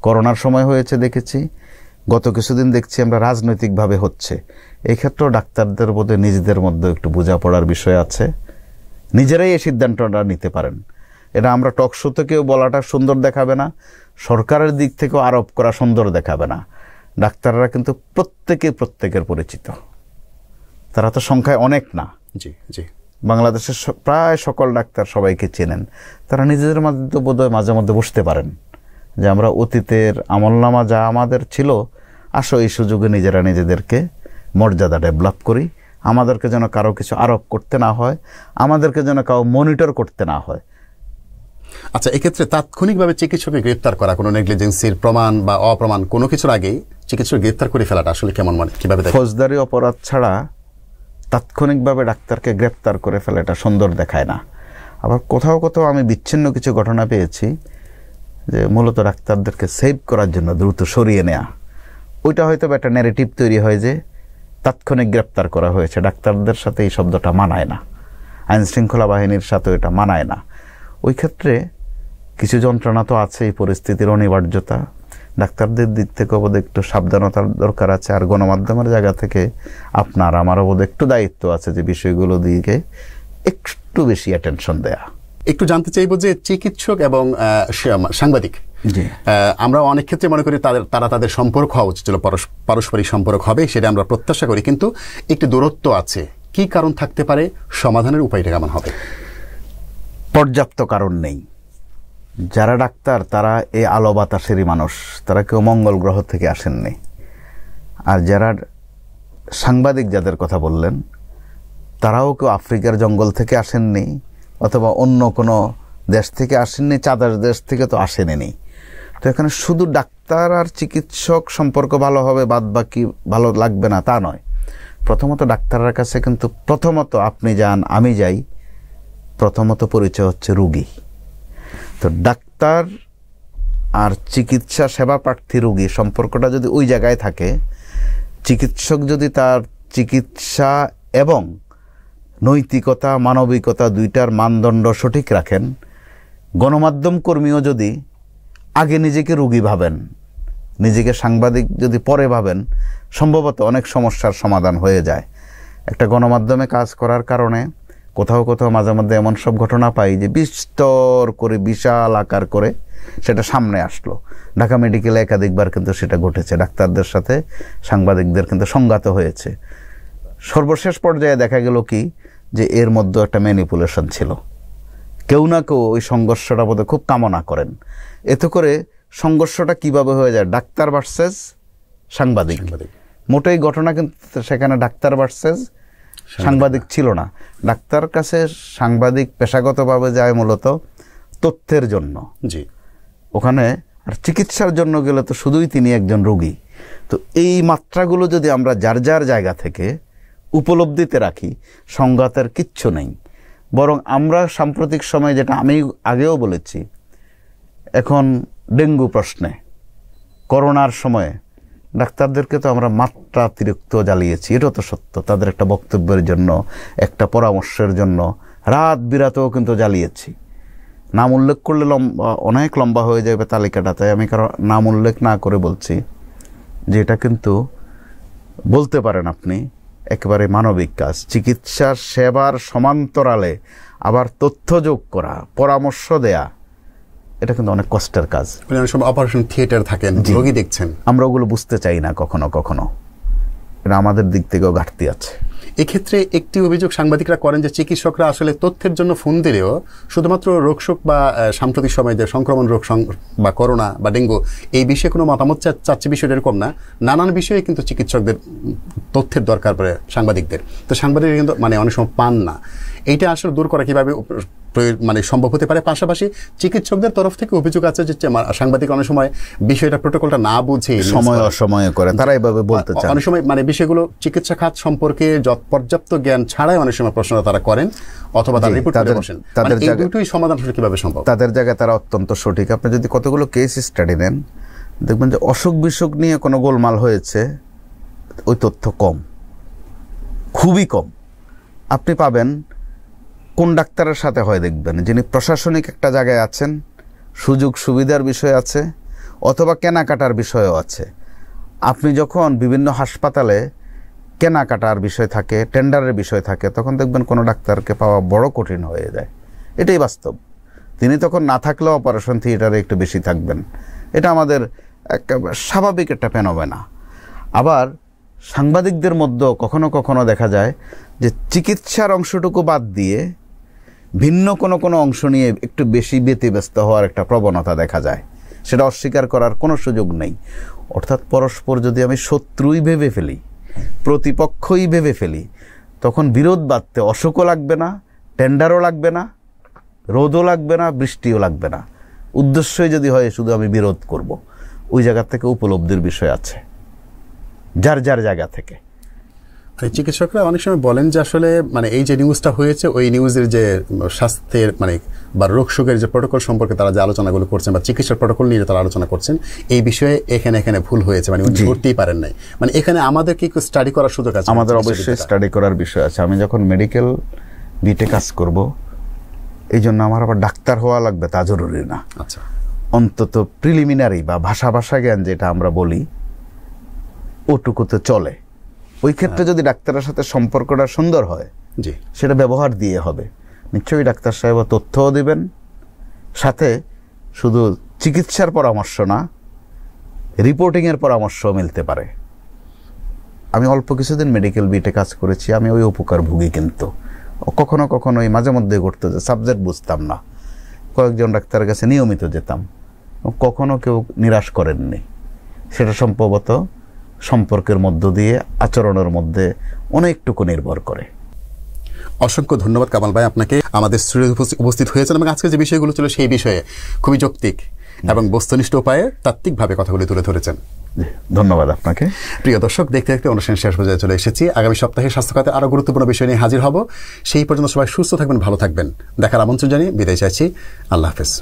Speaker 1: করোনার সময় হয়েছে দেখেছি, গত কিছুদিন দেখছি আমরা রাজনৈতিকভাবে হচ্ছে। এই ক্ষেত্রেও ডাক্তারদের বোধহয় নিজেদের মধ্যে একটু বোঝাপড়ার বিষয় আছে, নিজেরাই এই সিদ্ধান্তটা নিতে পারেন। এটা আমরা টক শো থেকেও বলাটা সুন্দর দেখাবে না, সরকারের দিক থেকেও আরোপ করা সুন্দর দেখাবে না। ডাক্তাররা কিন্তু প্রত্যেকের পরিচিত, তারা তো সংখ্যায় অনেক না।
Speaker 2: জি জি,
Speaker 1: বাংলাদেশের প্রায় সকল ডাক্তার সবাইকে চেনেন। তারা নিজেদের মধ্যে তো বোধহয় মাঝে মধ্যে বসতে পারেন যে আমরা অতীতের আমলনামা যা আমাদের ছিল, আসো এই সুযোগে নিজেরা নিজেদেরকে মর্যাদা ডেভেলপ করি, আমাদেরকে যেন কারো কিছু আরোপ করতে না হয়, আমাদেরকে যেন কারো মনিটর করতে না হয়।
Speaker 2: আচ্ছা, এক্ষেত্রে তাৎক্ষণিকভাবে চিকিৎসককে গ্রেপ্তার করা, কোনো নেগলিজেন্সির প্রমাণ বা অপ্রমাণ কোনো কিছুর আগেই চিকিৎসক গ্রেপ্তার করে ফেলাটা আসলে কেমন, মানে কিভাবে দেখেন?
Speaker 1: ফৌজদারি অপরাধ ছাড়া তাৎক্ষণিকভাবে ডাক্তারকে গ্রেপ্তার করে ফেলা এটা সুন্দর দেখায় না। আবার কোথাও কোথাও আমি বিচ্ছিন্ন কিছু ঘটনা পেয়েছি যে মূলত ডাক্তারদেরকে সেভ করার জন্য দ্রুত সরিয়ে নেয়া, ওইটা হয়তো একটা ন্যারেটিভ তৈরি হয় যে তাৎক্ষণিক গ্রেপ্তার করা হয়েছে। ডাক্তারদের সাথে এই শব্দটা মানায় না, আইন শৃঙ্খলা বাহিনীর সাথে এটা মানায় না। ওই ক্ষেত্রে কিছু যন্ত্রণা তো আছে, এই পরিস্থিতির অনিবার্যতা, ডাক্তারদের দিক থেকে বোধ একটু সাবধানতার দরকার আছে। আর গণমাধ্যমের জায়গা থেকে আপনার আমারও বোধ একটু দায়িত্ব আছে যে বিষয়গুলো দিকে একটু বেশি অ্যাটেনশন দেয়া।
Speaker 2: একটু জানতে চাইবো যে চিকিৎসক এবং সাংবাদিক, আমরা অনেক ক্ষেত্রে মনে করি তারা তাদের সম্পর্ক হওয়া উচিত ছিল, পারস্পরিক সম্পর্ক হবে সেটা আমরা প্রত্যাশা করি, কিন্তু একটি দূরত্ব আছে। কি কারণ থাকতে পারে? সমাধানের উপায়টা কেমন হবে?
Speaker 1: পর্যাপ্ত কারণ নেই। যারা ডাক্তার তারা এই আলো বাতাসেরই মানুষ, তারা কেউ মঙ্গল গ্রহ থেকে আসেননি। আর যারা সাংবাদিক যাদের কথা বললেন, তারাও কেউ আফ্রিকার জঙ্গল থেকে আসেননি অথবা অন্য কোনো দেশ থেকে আসেননি, চাঁদের দেশ থেকে তো আসেনি। তো এখানে শুধু ডাক্তার আর চিকিৎসক সম্পর্ক ভালো হবে, বাদ বাকি ভালো লাগবে না তা নয়। প্রথমত ডাক্তারের কাছে কিন্তু প্রথমত আপনি যান, আমি যাই, প্রথমত পরিচয় হচ্ছে রুগী। তো ডাক্তার আর চিকিৎসা সেবা প্রার্থী রুগী সম্পর্কটা যদি ওই জায়গায় থাকে, চিকিৎসক যদি তার চিকিৎসা এবং নৈতিকতা মানবিকতা দুইটার মানদণ্ড সঠিক রাখেন, গণমাধ্যম কর্মীও যদি আগে নিজেকে রুগী ভাবেন, নিজেকে সাংবাদিক যদি পরে ভাবেন, সম্ভবত অনেক সমস্যার সমাধান হয়ে যায়। একটা গণমাধ্যমে কাজ করার কারণে কোথাও কোথাও মাঝে মধ্যে এমন সব ঘটনা পাই যে বিস্তর করে বিশাল আকার করে সেটা সামনে আসলো। ঢাকা মেডিকেলে একাধিকবার কিন্তু সেটা ঘটেছে, ডাক্তারদের সাথে সাংবাদিকদের কিন্তু সংঘাত হয়েছে। সর্বশেষ পর্যায়ে দেখা গেল কি যে এর মধ্যে একটা ম্যানিপুলেশন ছিল, কেউ না কেউ ওই সংঘর্ষটা বোধহয় খুব কামনা করেন। এতে করে সংঘর্ষটা কিভাবে হয়ে যায় ডাক্তার ভার্সেস সাংবাদিক। মোটেই ঘটনা কিন্তু সেখানে ডাক্তার ভার্সেস সাংবাদিক ছিল না। ডাক্তার কাছে সাংবাদিক পেশাগতভাবে যায় মূলত তথ্যের জন্য, জি, ওখানে আর চিকিৎসার জন্য গেলে তো শুধুই তিনি একজন রোগী। তো এই মাত্রাগুলো যদি আমরা যার যার জায়গা থেকে উপলব্ধিতে রাখি, সংঘাতের কিচ্ছু নেই। বরং আমরা সাম্প্রতিক সময়ে, যেটা আমি আগেও বলেছি, এখন ডেঙ্গু প্রশ্নে, করোনার সময়ে ডাক্তারদেরকে তো আমরা মাত্রাতিরিক্ত জ্বালিয়েছি, এটা তো সত্য। তাদের একটা বক্তব্যের জন্য, একটা পরামর্শের জন্য রাত বিরাতেও কিন্তু জ্বালিয়েছি। নাম উল্লেখ করলে অনেক লম্বা হয়ে যাবে তালিকাটা, তাই আমি কারণ নাম উল্লেখ না করে বলছি যে এটা কিন্তু বলতে পারেন আপনি একেবারে মানবিক কাজ। চিকিৎসা সেবার সমান্তরালে আবার তথ্য যোগ করা, পরামর্শ দেয়া, এটা কিন্তু অনেক কষ্টের কাজ।
Speaker 2: অপারেশন থিয়েটার থাকেন, রোগী দেখছেন,
Speaker 1: আমরা ওগুলো বুঝতে চাই না কখনো কখনো, এটা আমাদের দিক থেকেও ঘাটতি আছে।
Speaker 2: এক্ষেত্রে একটি অভিযোগ সাংবাদিকরা করেন যে চিকিৎসকরা আসলে তথ্যের জন্য ফোন দিলেও শুধুমাত্র রোগশোক বা সাম্প্রতিক সময়ে যে সংক্রমণ রোগ বা করোনা বা ডেঙ্গু এই বিষয়ে কোনো মতামত চাচ্ছে, বিষয়টা এরকম না, নানান বিষয়ে কিন্তু চিকিৎসকদের তথ্যের দরকার পড়ে সাংবাদিকদের। তো সাংবাদিকরা কিন্তু মানে অনেক সময় পান না। এইটা আসলে দূর করা কিভাবে মানে সম্ভব হতে পারে? পাশাপাশি চিকিৎসকদের তরফ থেকে অভিযোগ আছে যে সাংবাদিক অনেক সময় বিষয়টা প্রটোকলটা না বুঝে
Speaker 1: সময় অসময়ে করে, তারা এভাবে বলতে চায়।
Speaker 2: অনেক সময় মানে বিষয়গুলো চিকিৎসা খাত সম্পর্কে পর্যাপ্ত জ্ঞান ছাড়াই অনেক সময় প্রশ্নটা তারা করেন অথবা তারা রিপোর্ট করে বসেন। এই দুটোই সমাধান আসলে কিভাবে সম্ভব?
Speaker 1: তাদের জায়গায় তারা অত্যন্ত সঠিক। আপনি যদি কতগুলো কেস স্টাডি নেন, দেখবেন যে অসুখ বিসুখ নিয়ে কোনো গোলমাল হয়েছে, ওই তথ্য কম, খুবই কম। আপনি পাবেন কোন ডাক্তারের সাথে হয় দেখবেন যিনি প্রশাসনিক একটা জায়গায় আছেন, সুযোগ সুবিধার বিষয় আছে অথবা কেনাকাটার বিষয়ও আছে। আপনি যখন বিভিন্ন হাসপাতালে কেনাকাটার বিষয় থাকে, টেন্ডারের বিষয় থাকে, তখন দেখবেন কোনো ডাক্তারকে পাওয়া বড় কঠিন হয়ে যায়। এটাই বাস্তব। তিনি তখন না থাকলেও অপারেশন থিয়েটারে একটু বেশি থাকবেন। এটা আমাদের স্বাভাবিক একটা ফেনোমেনা। আবার সাংবাদিকদের মধ্যেও কখনো কখনো দেখা যায় যে চিকিৎসার অংশটুকু বাদ দিয়ে ভিন্ন কোনো অংশ নিয়ে একটু বেশি ব্যতিব্যস্ত হওয়ার একটা প্রবণতা দেখা যায়। সেটা অস্বীকার করার কোনো সুযোগ নেই। অর্থাৎ পরস্পর যদি আমি শত্রুই ভেবে ফেলি, প্রতিপক্ষই ভেবে ফেলি, তখন বিরোধ বাঁধতে অশোকও লাগবে না, টেন্ডারও লাগবে না, রোদও লাগবে না, বৃষ্টিও লাগবে না। উদ্দেশ্যই যদি হয় শুধু আমি বিরোধ করব, ওই জায়গা থেকে উপলব্ধির বিষয় আছে, যার যার জায়গা থেকে।
Speaker 2: চিকিৎসকরা অনেক সময় বলেন যে আসলে মানে এই যে নিউজটা হয়েছে, ওই নিউজের যে স্বাস্থ্যের মানে বা রোগ শোকের যে প্রটোকল সম্পর্কে তারা যে আলোচনাগুলো করছেন বা চিকিৎসার প্রটোকল নিয়ে তারা আলোচনা করছেন, এই বিষয়ে এখানে ভুল হয়েছে, মানে উনি ধরতেই পারেন নাই। মানে এখানে আমাদের কি স্টাডি করার সুযোগ আছে?
Speaker 1: আমাদের অবশ্যই স্টাডি করার বিষয় আছে। আমি যখন মেডিকেল বিটে কাজ করব, এই জন্য আমার আবার ডাক্তার হওয়া লাগবে তা জরুরি না।
Speaker 2: আচ্ছা,
Speaker 1: অন্তত প্রিলিমিনারি বা ভাষা জ্ঞান যেটা আমরা বলি ওটুকুতে চলে। ওই ক্ষেত্রে যদি ডাক্তারের সাথে সম্পর্কটা সুন্দর হয়,
Speaker 2: জি,
Speaker 1: সেটা ব্যবহার দিয়ে হবে। নিশ্চয়ই ডাক্তার সাহেব তথ্যও দিবেন, সাথে শুধু চিকিৎসার পরামর্শ না, রিপোর্টিংয়ের পরামর্শও মিলতে পারে। আমি অল্প কিছুদিন মেডিকেল বিটে কাজ করেছি, আমি ওই উপকার ভুগি। কিন্তু কখনো কখনো ওই মাঝে মধ্যে ঘটতো যে সাবজেক্ট বুঝতাম না, কয়েকজন ডাক্তারের কাছে নিয়মিত যেতাম, কখনো কেউ নিরাশ করেননি। সেটা সম্ভবত সম্পর্কের মধ্য দিয়ে, আচরণের মধ্যে অনেকটুকু নির্ভর করে।
Speaker 2: অসংখ্য ধন্যবাদ কামাল ভাই আপনাকে, আমাদের স্টুডিওতে উপস্থিত হয়েছেন এবং আজকে যে বিষয়গুলো ছিল সেই বিষয়ে খুবই যৌক্তিক এবং বস্তুনিষ্ঠ উপায়ে তাত্ত্বিকভাবে কথাগুলি তুলে ধরেছেন।
Speaker 1: ধন্যবাদ আপনাকে।
Speaker 2: প্রিয় দর্শক, দেখতে দেখতে অনুষ্ঠান শেষ পর্যায়ে চলে এসেছি। আগামী সপ্তাহে স্বাস্থ্য খাতে আরো গুরুত্বপূর্ণ বিষয় নিয়ে হাজির হব। সেই পর্যন্ত সবাই সুস্থ থাকবেন, ভালো থাকবেন। দেখার আমন্ত্রণ জানিয়ে বিদায় চাইছি। আল্লাহ হাফেজ।